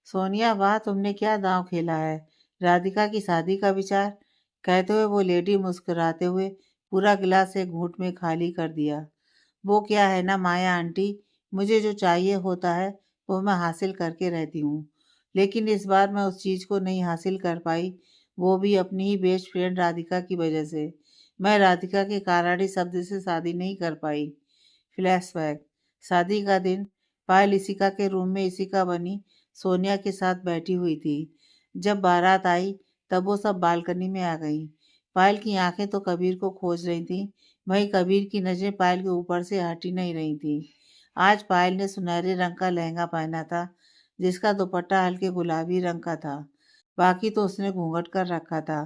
सोनिया, वाह, तुमने क्या दांव खेला है? राधिका की शादी का विचार? कहते हुए वो लेडी मुस्कुराते हुए पूरा गिलास एक घूंट में खाली कर दिया। वो क्या है ना माया आंटी, मुझे जो चाहिए होता है वो मैं हासिल करके रहती हूँ, लेकिन इस बार मैं उस चीज़ को नहीं हासिल कर पाई, वो भी अपनी ही बेस्ट फ्रेंड राधिका की वजह से। मैं राधिका के काराड़ी शब्द से शादी नहीं कर पाई। फ्लैशबैक। शादी का दिन। पायल इशिका के रूम में इशिका बनी सोनिया के साथ बैठी हुई थी। जब बारात आई तब वो सब बालकनी में आ गईं। पायल की आंखें तो कबीर को खोज रही थीं, वहीं कबीर की नजरें पायल के ऊपर से हटी नहीं रही थीं। आज पायल ने सुनहरे रंग का लहंगा पहना था, जिसका दुपट्टा हल्के गुलाबी रंग का था। बाकी तो उसने घूंघट कर रखा था।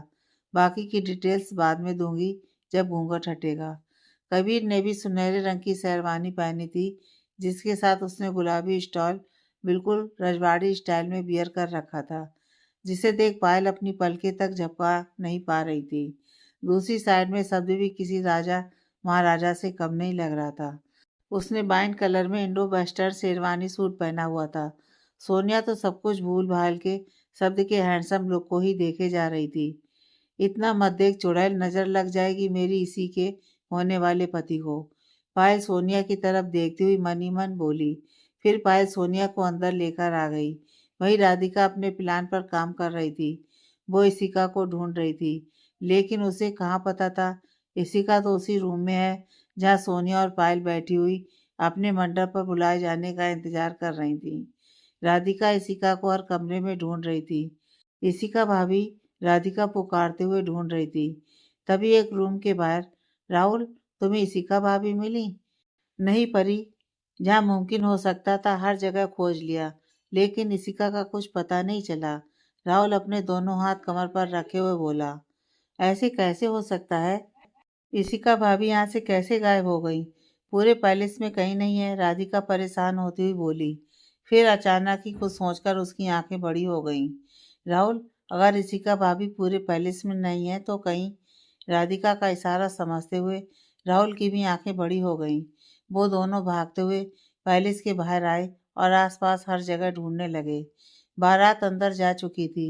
बाकी की डिटेल्स बाद में दूंगी जब घूंघट हटेगा। कबीर ने भी सुनहरे रंग की शेरवानी पहनी थी, जिसके साथ उसने गुलाबी स्टॉल बिल्कुल रजवाड़ी स्टाइल में बियर कर रखा था, जिसे देख पायल अपनी पलकें तक झपका नहीं पा रही थी। दूसरी साइड में शब्द भी किसी राजा महाराजा से कम नहीं लग रहा था। उसने वाइन कलर में इंडो वेस्टर्न शेरवानी सूट पहना हुआ था। सोनिया तो सब कुछ भूल भाल के शब्द के हैंडसम लुक को ही देखे जा रही थी। इतना मत देख चुड़ैल, नजर लग जाएगी मेरी इसी के होने वाले पति को। पायल सोनिया की तरफ देखती हुई मन ही मन बोली। फिर पायल सोनिया को अंदर लेकर आ गई। वही राधिका अपने प्लान पर काम कर रही थी। वो इशिका को ढूंढ रही थी, लेकिन उसे कहाँ पता था इशिका तो उसी रूम में है जहाँ सोनिया और पायल बैठी हुई अपने मंडप पर बुलाए जाने का इंतजार कर रही थी। राधिका इशिका को हर कमरे में ढूंढ रही थी। इशिका भाभी, राधिका पुकारते हुए ढूंढ रही थी। तभी एक रूम के बाहर, राहुल, तुम्हें इशिका भाभी मिली? नहीं परी, जहाँ मुमकिन हो सकता था हर जगह खोज लिया, लेकिन इशिका का कुछ पता नहीं चला। राहुल अपने दोनों हाथ कमर पर रखे हुए बोला। ऐसे कैसे हो सकता है? इशिका भाभी यहाँ से कैसे गायब हो गई? पूरे पैलेस में कहीं नहीं है, राधिका परेशान होती हुई बोली। फिर अचानक ही कुछ सोचकर उसकी आंखें बड़ी हो गईं। राहुल, अगर इशिका भाभी पूरे पैलेस में नहीं है तो कहीं? राधिका का इशारा समझते हुए राहुल की भी आंखें बड़ी हो गईं। वो दोनों भागते हुए पैलेस के बाहर आए और आसपास हर जगह ढूंढने लगे। बारात अंदर जा चुकी थी।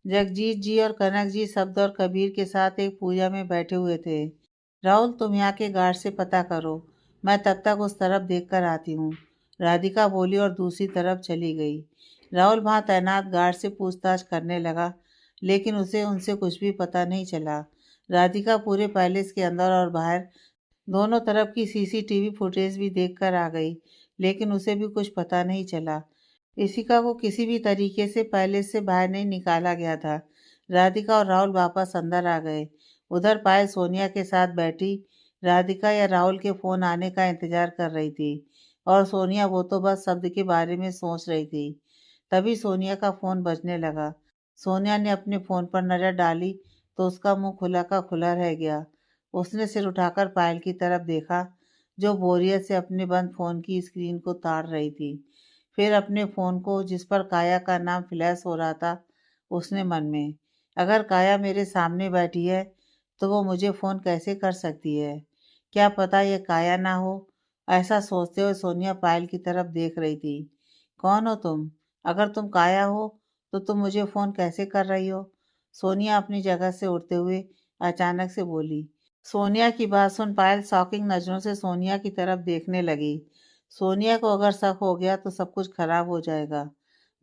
जगजीत जी और कनक जी शब्द और कबीर के साथ एक पूजा में बैठे हुए थे। राहुल, तुम यहाँ के गार्ड से पता करो, मैं तब तक उस तरफ देख कर आती हूँ, राधिका बोली और दूसरी तरफ चली गई। राहुल वहाँ तैनात गार्ड से पूछताछ करने लगा, लेकिन उसे उनसे कुछ भी पता नहीं चला। राधिका पूरे पैलेस के अंदर और बाहर दोनों तरफ की सीसीटीवी फुटेज भी देख कर आ गई, लेकिन उसे भी कुछ पता नहीं चला। इशिका को किसी भी तरीके से पैलेस से बाहर नहीं निकाला गया था। राधिका और राहुल वापस अंदर आ गए। उधर पायल सोनिया के साथ बैठी राधिका या राहुल के फोन आने का इंतजार कर रही थी, और सोनिया वो तो बस शब्द के बारे में सोच रही थी। तभी सोनिया का फोन बजने लगा। सोनिया ने अपने फोन पर नजर डाली तो उसका मुंह खुला का खुला रह गया। उसने सिर उठाकर पायल की तरफ देखा, जो बोरियत से अपने बंद फोन की स्क्रीन को ताड़ रही थी। फिर अपने फोन को, जिस पर काया का नाम फ्लैश हो रहा था, उसने मन में, अगर काया मेरे सामने बैठी है तो वो मुझे फ़ोन कैसे कर सकती है? क्या पता ये काया ना हो? ऐसा सोचते हुए सोनिया पायल की तरफ देख रही थी। कौन हो तुम? अगर तुम काया हो तो तुम मुझे फ़ोन कैसे कर रही हो? सोनिया अपनी जगह से उठते हुए अचानक से बोली। सोनिया की बात सुन पायल शॉकिंग नज़रों से सोनिया की तरफ देखने लगी। सोनिया को अगर शक हो गया तो सब कुछ खराब हो जाएगा।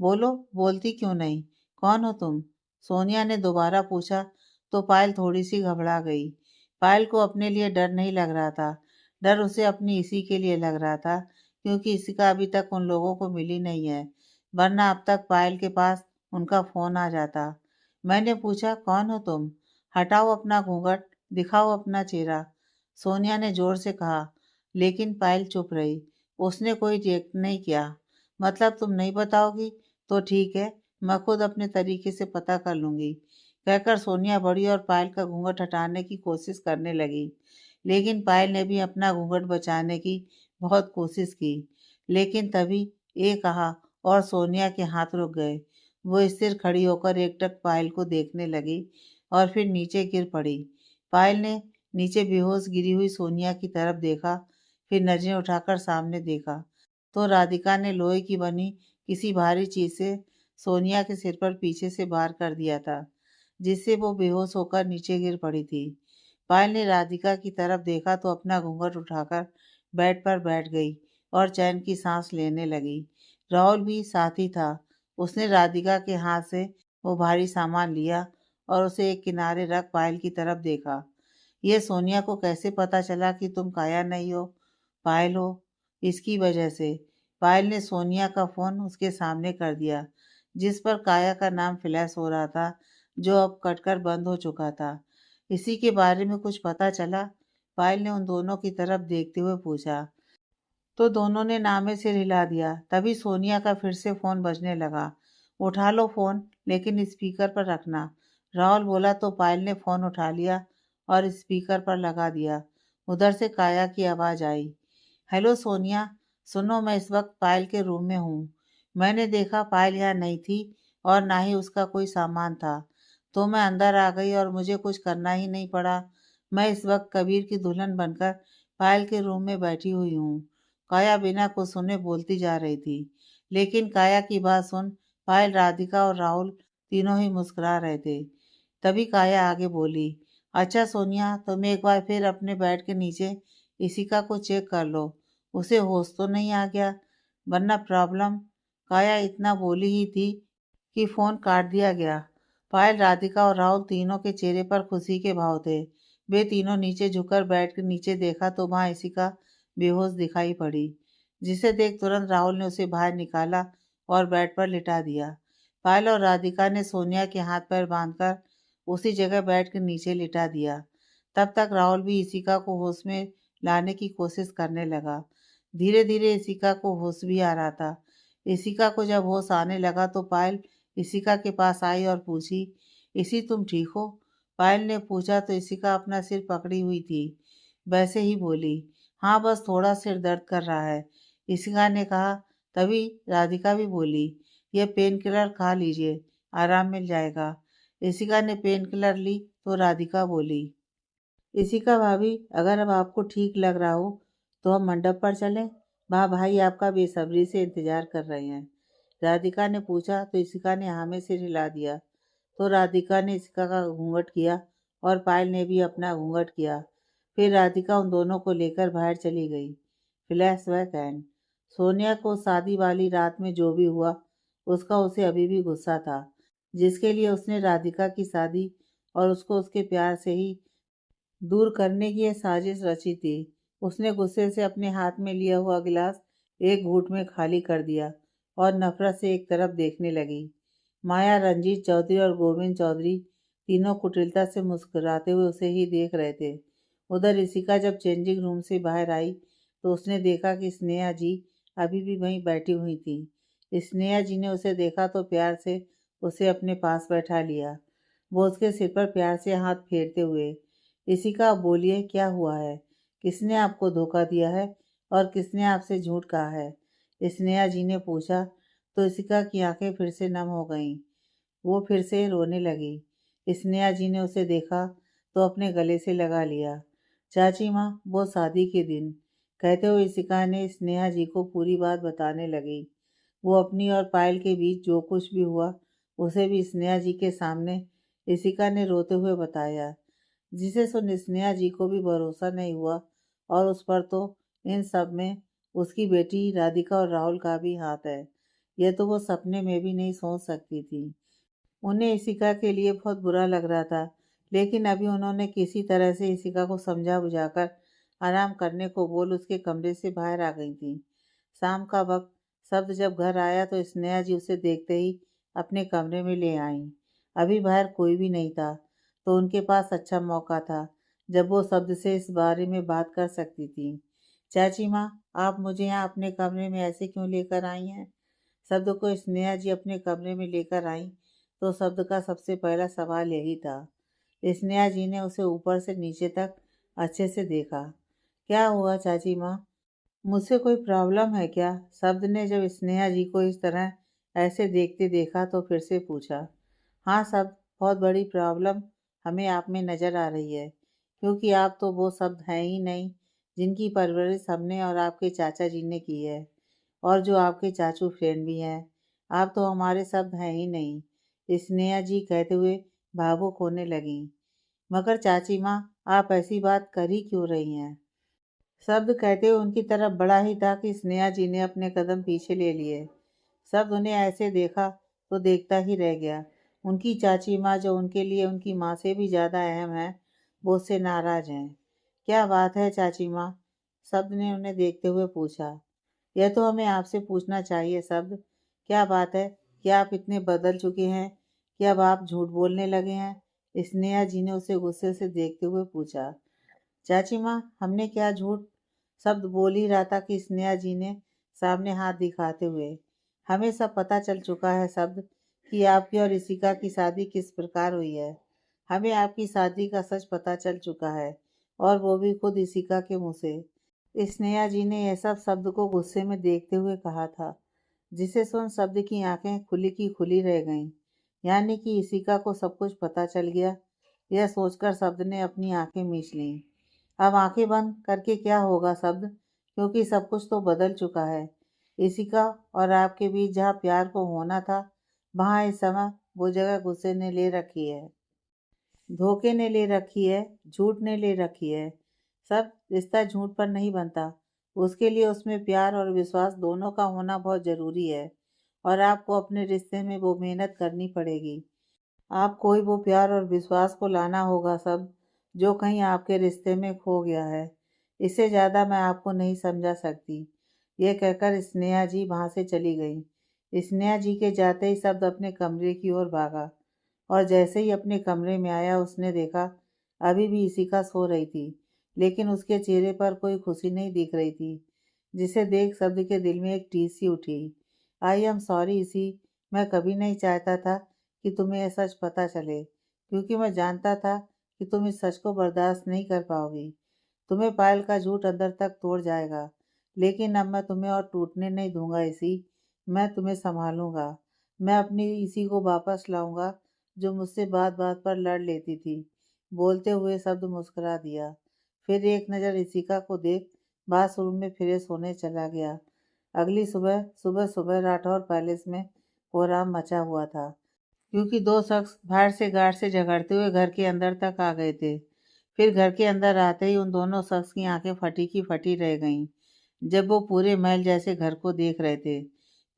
बोलो, बोलती क्यों नहीं? कौन हो तुम? सोनिया ने दोबारा पूछा तो पायल थोड़ी सी घबरा गई। पायल को अपने लिए डर नहीं लग रहा था। डर उसे अपनी इसी के लिए लग रहा था, क्योंकि इसी का अभी तक उन लोगों को मिली नहीं है, वरना अब तक पायल के पास उनका फोन आ जाता। मैंने पूछा, कौन हो तुम? हटाओ अपना घूंघट, दिखाओ अपना चेहरा, सोनिया ने जोर से कहा। लेकिन पायल चुप रही। उसने कोई रिएक्ट नहीं किया। मतलब तुम नहीं बताओगी तो ठीक है, मैं खुद अपने तरीके से पता कर लूंगी, कहकर सोनिया बढ़ी और पायल का घूंघट हटाने की कोशिश करने लगी। लेकिन पायल ने भी अपना घूंघट बचाने की बहुत कोशिश की। लेकिन तभी एक आहा और सोनिया के हाथ रुक गए। वो स्थिर खड़ी होकर एकटक पायल को देखने लगी और फिर नीचे गिर पड़ी। पायल ने नीचे बेहोश गिरी हुई सोनिया की तरफ देखा, फिर नजरें उठाकर सामने देखा तो राधिका ने लोहे की बनी किसी भारी चीज से सोनिया के सिर पर पीछे से वार कर दिया था, जिससे वो बेहोश होकर नीचे गिर पड़ी थी। पायल ने राधिका की तरफ देखा तो अपना घूंघट उठाकर बेड पर बैठ गई और चैन की सांस लेने लगी। राहुल भी साथ ही था। उसने राधिका के हाथ से वो भारी सामान लिया और उसे एक किनारे रख पायल की तरफ देखा। ये सोनिया को कैसे पता चला कि तुम काया नहीं हो, पायल हो? इसकी वजह से। पायल ने सोनिया का फोन उसके सामने कर दिया, जिस पर काया का नाम फ्लैश हो रहा था, जो अब कटकर बंद हो चुका था। इसी के बारे में कुछ पता चला? पायल ने उन दोनों की तरफ देखते हुए पूछा। तो दोनों ने नामे सिर हिला दिया। तभी सोनिया का फिर से फ़ोन बजने लगा। उठा लो फ़ोन, लेकिन स्पीकर पर रखना। राहुल बोला तो पायल ने फ़ोन उठा लिया और स्पीकर पर लगा दिया। उधर से काया की आवाज़ आई। हेलो सोनिया, सुनो, मैं इस वक्त पायल के रूम में हूँ। मैंने देखा पायल यहाँ नहीं थी और ना ही उसका कोई सामान था, तो मैं अंदर आ गई और मुझे कुछ करना ही नहीं पड़ा। मैं इस वक्त कबीर की दुल्हन बनकर पायल के रूम में बैठी हुई हूँ। काया बिना कुछ सुने बोलती जा रही थी, लेकिन काया की बात सुन पायल, राधिका और राहुल तीनों ही मुस्कुरा रहे थे। तभी काया आगे बोली, अच्छा सोनिया, तुम एक बार फिर अपने बेड के नीचे इशिका को चेक कर लो, उसे होश तो नहीं आ गया, वरना प्रॉब्लम। काया इतना बोली ही थी कि फोन काट दिया गया। पायल, राधिका और राहुल तीनों के चेहरे पर खुशी के भाव थे। वे तीनों नीचे झुककर बेड के नीचे देखा तो वहां इशिका बेहोश दिखाई पड़ी, जिसे देख तुरंत राहुल ने उसे बाहर निकाला और बेड पर लिटा दिया। पायल और राधिका ने सोनिया के हाथ पैर बांधकर उसी जगह बेड के नीचे लिटा दिया। तब तक राहुल भी इशिका को होश में लाने की कोशिश करने लगा। धीरे धीरे इशिका को होश भी आ रहा था। इशिका को जब होश आने लगा तो पायल इशिका के पास आई और पूछी, इसी तुम ठीक हो? पायल ने पूछा तो इशिका अपना सिर पकड़ी हुई थी, वैसे ही बोली, हाँ बस थोड़ा सिर दर्द कर रहा है। इशिका ने कहा। तभी राधिका भी बोली, यह पेन किलर खा लीजिए, आराम मिल जाएगा। इशिका ने पेन किलर ली तो राधिका बोली, इशिका भाभी, अगर अब आपको ठीक लग रहा हो तो हम मंडप पर चलें। वहाँ भाई आपका बेसब्री से इंतजार कर रहे हैं। राधिका ने पूछा तो इशिका ने हाँ में सिर हिला दिया। तो राधिका ने इशिका का घूंघट किया और पायल ने भी अपना घूंघट किया। फिर राधिका उन दोनों को लेकर बाहर चली गई। Flashback and. सोनिया को शादी वाली रात में जो भी हुआ उसका उसे अभी भी गुस्सा था, जिसके लिए उसने राधिका की शादी और उसको उसके प्यार से ही दूर करने की यह साजिश रची थी। उसने गुस्से से अपने हाथ में लिया हुआ गिलास एक घूंट में खाली कर दिया और नफरत से एक तरफ देखने लगी। माया, रंजीत चौधरी और गोविंद चौधरी तीनों कुटिलता से मुस्कुराते हुए उसे ही देख रहे थे। उधर इशिका जब चेंजिंग रूम से बाहर आई तो उसने देखा कि स्नेहा जी अभी भी वहीं बैठी हुई थी। स्नेहा जी ने उसे देखा तो प्यार से उसे अपने पास बैठा लिया। वो उसके सिर पर प्यार से हाथ फेरते हुए, इशिका, आप बोलिए, क्या हुआ है? किसने आपको धोखा दिया है और किसने आपसे झूठ कहा है? स्नेहा जी ने पूछा तो इशिका की आंखें फिर से नम हो गईं। वो फिर से रोने लगी। स्नेहा जी ने उसे देखा तो अपने गले से लगा लिया। चाची माँ, वो शादी के दिन, कहते हुए इशिका ने स्नेहा जी को पूरी बात बताने लगी। वो अपनी और पायल के बीच जो कुछ भी हुआ उसे भी स्नेहा जी के सामने इशिका ने रोते हुए बताया, जिसे सुन स्नेहा जी को भी भरोसा नहीं हुआ और उस पर तो इन सब में उसकी बेटी राधिका और राहुल का भी हाथ है। यह तो वो सपने में भी नहीं सोच सकती थी। उन्हें इशिका के लिए बहुत बुरा लग रहा था, लेकिन अभी उन्होंने किसी तरह से इशिका को समझा बुझाकर आराम करने को बोल उसके कमरे से बाहर आ गई थी। शाम का वक्त। शब्द जब घर आया तो स्नेहा जी उसे देखते ही अपने कमरे में ले आईं। अभी बाहर कोई भी नहीं था, तो उनके पास अच्छा मौका था जब वो शब्द से इस बारे में बात कर सकती थी। चाची माँ, आप मुझे यहाँ अपने कमरे में ऐसे क्यों लेकर आई हैं? शब्द को स्नेहा जी अपने कमरे में लेकर आई तो शब्द का सबसे पहला सवाल यही था। स्नेहा जी ने उसे ऊपर से नीचे तक अच्छे से देखा। क्या हुआ चाची माँ? मुझसे कोई प्रॉब्लम है क्या? शब्द ने जब स्नेहा जी को इस तरह ऐसे देखते देखा तो फिर से पूछा। हाँ शब्द, बहुत बड़ी प्रॉब्लम हमें आप में नज़र आ रही है, क्योंकि आप तो वो शब्द हैं ही नहीं जिनकी परवरिश हमने और आपके चाचा जी ने की है, और जो आपके चाचू फ्रेंड भी हैं। आप तो हमारे शब्द हैं ही नहीं, स्नेहा जी कहते हुए भावुक होने लगी। मगर चाची माँ, आप ऐसी बात कर ही क्यों रही हैं? शब्द कहते हुए उनकी तरफ बढ़ा ही था कि स्नेहा जी ने अपने कदम पीछे ले लिए। शब्द उन्हें ऐसे देखा तो देखता ही रह गया। उनकी चाची माँ, जो उनके लिए उनकी माँ से भी ज़्यादा अहम है, वो उससे नाराज़ हैं। क्या बात है चाची माँ? शब्द ने उन्हें देखते हुए पूछा। यह तो हमें आपसे पूछना चाहिए शब्द, क्या बात है? क्या आप इतने बदल चुके हैं कि अब आप झूठ बोलने लगे हैं? स्नेहा जी ने उसे गुस्से से देखते हुए पूछा। चाची माँ, हमने क्या झूठ? शब्द बोल ही रहा था कि स्नेहा जी ने सामने हाथ दिखाते हुए, हमें सब पता चल चुका है शब्द कि आपकी और इशिका की शादी किस प्रकार हुई है। हमें आपकी शादी का सच पता चल चुका है, और वो भी खुद इशिका के मुंह से। स्नेहा जी ने यह सब शब्द को गुस्से में देखते हुए कहा था, जिसे सुन शब्द की आंखें खुली की खुली रह गईं। यानी कि इशिका को सब कुछ पता चल गया। यह सोचकर शब्द ने अपनी आंखें मीच लीं। अब आंखें बंद करके क्या होगा शब्द, क्योंकि सब कुछ तो बदल चुका है। इशिका और आपके बीच जहाँ प्यार को होना था, वहाँ इस समय वो जगह गुस्से ने ले रखी है, धोखे ने ले रखी है, झूठ ने ले रखी है। सब रिश्ता झूठ पर नहीं बनता। उसके लिए उसमें प्यार और विश्वास दोनों का होना बहुत ज़रूरी है, और आपको अपने रिश्ते में वो मेहनत करनी पड़ेगी। आपको ही वो प्यार और विश्वास को लाना होगा सब, जो कहीं आपके रिश्ते में खो गया है। इससे ज़्यादा मैं आपको नहीं समझा सकती। यह कहकर स्नेहा जी वहाँ से चली गई। स्नेहा जी के जाते ही शब्द अपने कमरे की ओर भागा, और जैसे ही अपने कमरे में आया उसने देखा अभी भी इशिका सो रही थी, लेकिन उसके चेहरे पर कोई खुशी नहीं दिख रही थी, जिसे देख शब्द के दिल में एक टीस सी उठी। आई एम सॉरी इसी, मैं कभी नहीं चाहता था कि तुम्हें यह सच पता चले, क्योंकि मैं जानता था कि तुम इस सच को बर्दाश्त नहीं कर पाओगी। तुम्हें पायल का झूठ अंदर तक तोड़ जाएगा, लेकिन अब मैं तुम्हें और टूटने नहीं दूंगा इसी। मैं तुम्हें संभालूंगा। मैं अपनी इसी को वापस लाऊंगा, जो मुझसे बात बात पर लड़ लेती थी। बोलते हुए शब्द मुस्कुरा दिया, फिर एक नज़र इशिका को देख बाथरूम में फ्रेश होने चला गया। अगली सुबह सुबह सुबह राठौर पैलेस में कोहराम मचा हुआ था, क्योंकि दो शख्स बाहर से गार्ड से झगड़ते हुए घर के अंदर तक आ गए थे। फिर घर के अंदर आते ही उन दोनों शख्स की आंखें फटी की फटी रह गईं, जब वो पूरे महल जैसे घर को देख रहे थे।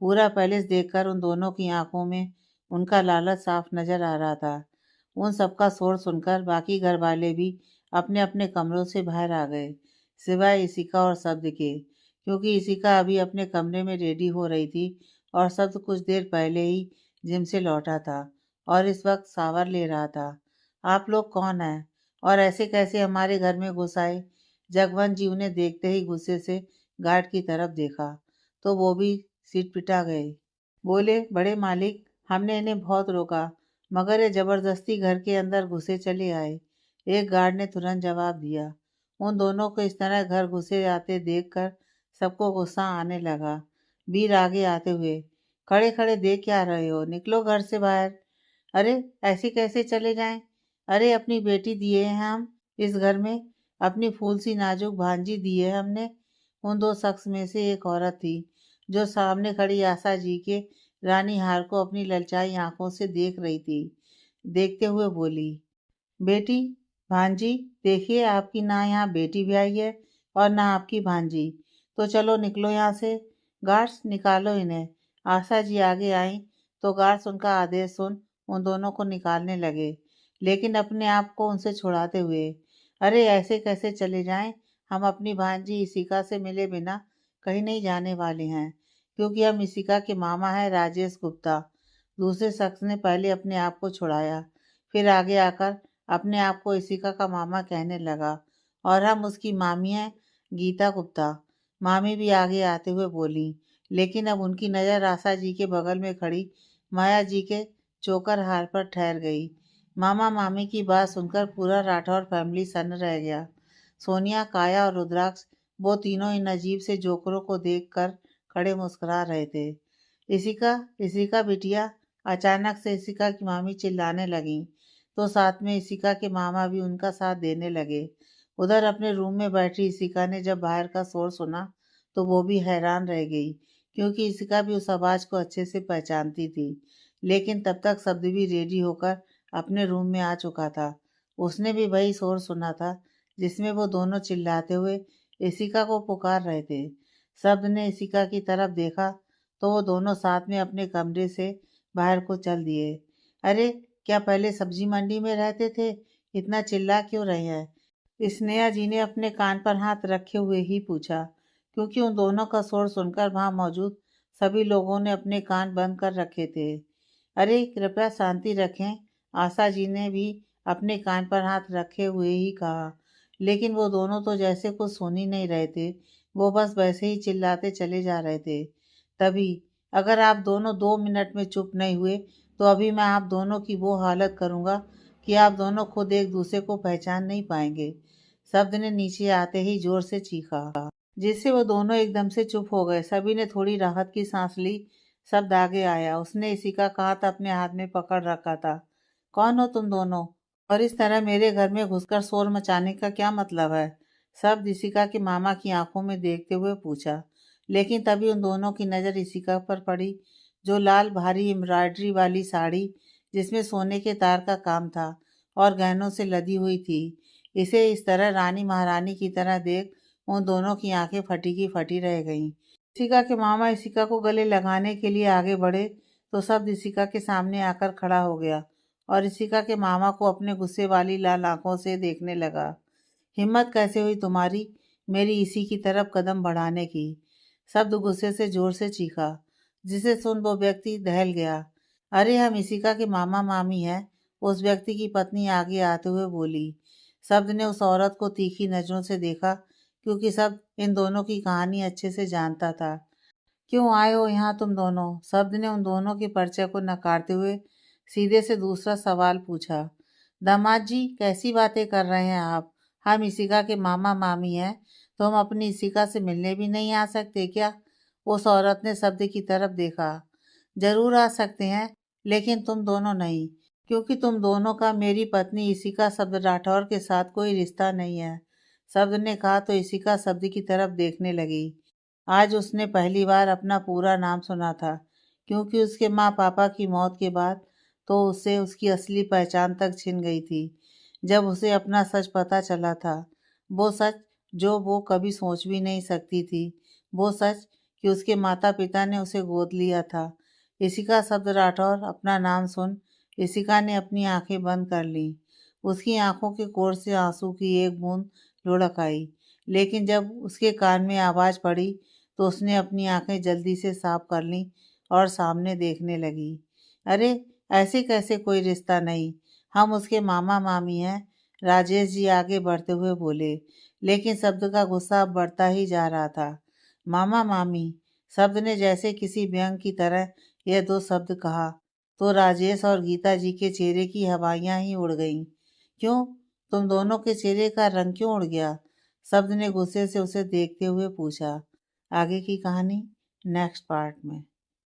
पूरा पैलेस देखकर उन दोनों की आंखों में उनका लालच साफ नजर आ रहा था। उन सबका शोर सुनकर बाकी घर वाले भी अपने अपने कमरों से बाहर आ गए, सिवाय इशिका और शब्द के, क्योंकि इशिका अभी अपने कमरे में रेडी हो रही थी और शब्द कुछ देर पहले ही जिम से लौटा था और इस वक्त शावर ले रहा था। आप लोग कौन हैं और ऐसे कैसे हमारे घर में घुस आए? जगवंत जी उन्हें देखते ही गुस्से से गार्ड की तरफ देखा, तो वो भी सिटपिटा गए। बोले, बड़े मालिक, हमने इन्हें बहुत रोका, मगर ये जबरदस्ती घर के अंदर घुसे चले आए। एक गार्ड ने तुरंत जवाब दिया। उन दोनों को इस तरह घर घुसे आते देखकर सबको गुस्सा आने लगा। वीर आगे आते हुए, खड़े खड़े देख क्या रहे हो, निकलो घर से बाहर। अरे ऐसे कैसे चले जाएं? अरे अपनी बेटी दिए हैं हम इस घर में, अपनी फूल सी नाजुक भांजी दी है हमने। उन दो शख्स में से एक औरत थी, जो सामने खड़ी आशा जी के रानी हार को अपनी ललचाई आंखों से देख रही थी। देखते हुए बोली, बेटी, भांजी, देखिए आपकी ना यहाँ बेटी भी आई है और ना आपकी भांजी, तो चलो निकलो यहाँ से। गार्ड्स, निकालो इन्हें। आशा जी आगे आई तो गार्ड्स उनका आदेश सुन उन दोनों को निकालने लगे, लेकिन अपने आप को उनसे छुड़ाते हुए, अरे ऐसे कैसे चले जाएं? हम अपनी भांजी इशिका से मिले बिना कहीं नहीं जाने वाले हैं, क्योंकि हम इशिका के मामा हैं राजेश गुप्ता। दूसरे शख्स ने पहले अपने आप को छुड़ाया, फिर आगे आकर अपने आप को इशिका का मामा कहने लगा, और हम उसकी मामी हैं गीता गुप्ता। मामी भी आगे आते हुए बोली, लेकिन अब उनकी नज़र आशा जी के बगल में खड़ी माया जी के चोकर हार पर ठहर गई। मामा मामी की बात सुनकर पूरा राठौर फैमिली सन्न रह गया। सोनिया, काया और रुद्राक्ष, वो तीनों इन अजीब से जोकरों को देखकर खड़े मुस्कुरा रहे थे। इशिका, इशिका बिटिया, अचानक से इशिका की मामी चिल्लाने लगी, तो साथ में इशिका के मामा भी उनका साथ देने लगे। उधर अपने रूम में बैठी इशिका ने जब बाहर का शोर सुना तो वो भी हैरान रह गई, क्योंकि इशिका भी उस आवाज को अच्छे से पहचानती थी। लेकिन तब तक शब्द भी रेडी होकर अपने रूम में आ चुका था। उसने भी वही शोर सुना था जिसमें वो दोनों चिल्लाते हुए इशिका को पुकार रहे थे। शब्द ने इशिका की तरफ देखा तो वो दोनों साथ में अपने कमरे से बाहर को चल दिए। अरे, क्या पहले सब्जी मंडी में रहते थे? इतना चिल्ला क्यों रहे हैं? स्नेहा जी ने अपने कान पर हाथ रखे हुए ही पूछा, क्योंकि उन दोनों का शोर सुनकर वहां मौजूद सभी लोगों ने अपने कान बंद कर रखे थे। अरे कृपया शांति रखें, आशा जी ने भी अपने कान पर हाथ रखे हुए ही कहा। लेकिन वो दोनों तो जैसे कुछ सुन ही नहीं रहे थे, वो बस वैसे ही चिल्लाते चले जा रहे थे। तभी, अगर आप दोनों 2 मिनट में चुप नहीं हुए तो अभी मैं आप दोनों की वो हालत करूँगा कि आप दोनों खुद एक दूसरे को पहचान नहीं पाएंगे। शब्द ने नीचे आते ही जोर से चीखा, जिससे वो दोनों एकदम से चुप हो गए। सभी ने थोड़ी राहत की सांस ली। शब्द आगे आया। उसने इशिका का हाथ अपने हाथ में पकड़ रखा था। कौन हो तुम दोनों? और इस तरह मेरे घर में घुसकर शोर मचाने का क्या मतलब है? शब्द इशिका के मामा की आंखों में देखते हुए पूछा। लेकिन तभी उन दोनों की नज़र इशिका पर पड़ी, जो लाल भारी एम्ब्रॉयडरी वाली साड़ी, जिसमें सोने के तार का काम था और गहनों से लदी हुई थी। इसे इस तरह रानी महारानी की तरह देख उन दोनों की आंखें फटी की फटी रह गईं। इशिका के मामा इशिका को गले लगाने के लिए आगे बढ़े तो शब्द इशिका के सामने आकर खड़ा हो गया और इशिका के मामा को अपने गुस्से वाली लाल आंखों से देखने लगा। हिम्मत कैसे हुई तुम्हारी मेरी इसी की तरफ कदम बढ़ाने की? शब्द गुस्से से जोर से चीखा, जिसे सुन वो व्यक्ति दहल गया। अरे हम इशिका के मामा मामी हैं। उस व्यक्ति की पत्नी आगे आते हुए बोली। शब्द ने उस औरत को तीखी नजरों से देखा, क्योंकि शब्द इन दोनों की कहानी अच्छे से जानता था। क्यों आए हो यहाँ तुम दोनों? शब्द ने उन दोनों के परिचय को नकारते हुए सीधे से दूसरा सवाल पूछा। दामाद जी, कैसी बातें कर रहे हैं आप? हम इशिका के मामा मामी हैं, तो हम अपनी इशिका से मिलने भी नहीं आ सकते क्या? उस औरत ने शब्द की तरफ देखा। जरूर आ सकते हैं, लेकिन तुम दोनों नहीं, क्योंकि तुम दोनों का मेरी पत्नी इशिका शब्द राठौर के साथ कोई रिश्ता नहीं है। शब्द ने कहा तो इशिका शब्द की तरफ देखने लगी। आज उसने पहली बार अपना पूरा नाम सुना था, क्योंकि उसके माँ पापा की मौत के बाद तो उससे उसकी असली पहचान तक छिन गई थी। जब उसे अपना सच पता चला था, वो सच जो वो कभी सोच भी नहीं सकती थी, वो सच कि उसके माता पिता ने उसे गोद लिया था। इशिका शब्द राठौर अपना नाम सुन इशिका ने अपनी आंखें बंद कर ली। उसकी आंखों के कोर से आंसू की एक बूंद लुढ़क आई, लेकिन जब उसके कान में आवाज पड़ी तो उसने अपनी आंखें जल्दी से साफ कर लीं और सामने देखने लगी। अरे, ऐसे कैसे कोई रिश्ता नहीं? हम उसके मामा मामी हैं। राजेश जी आगे बढ़ते हुए बोले, लेकिन शब्द का गुस्सा अब बढ़ता ही जा रहा था। मामा मामी, शब्द ने जैसे किसी व्यंग की तरह यह दो शब्द कहा तो राजेश और गीता जी के चेहरे की हवाइयां ही उड़ गईं। क्यों? तुम दोनों के चेहरे का रंग क्यों उड़ गया? शब्द ने गुस्से से उसे देखते हुए पूछा। आगे की कहानी नेक्स्ट पार्ट में।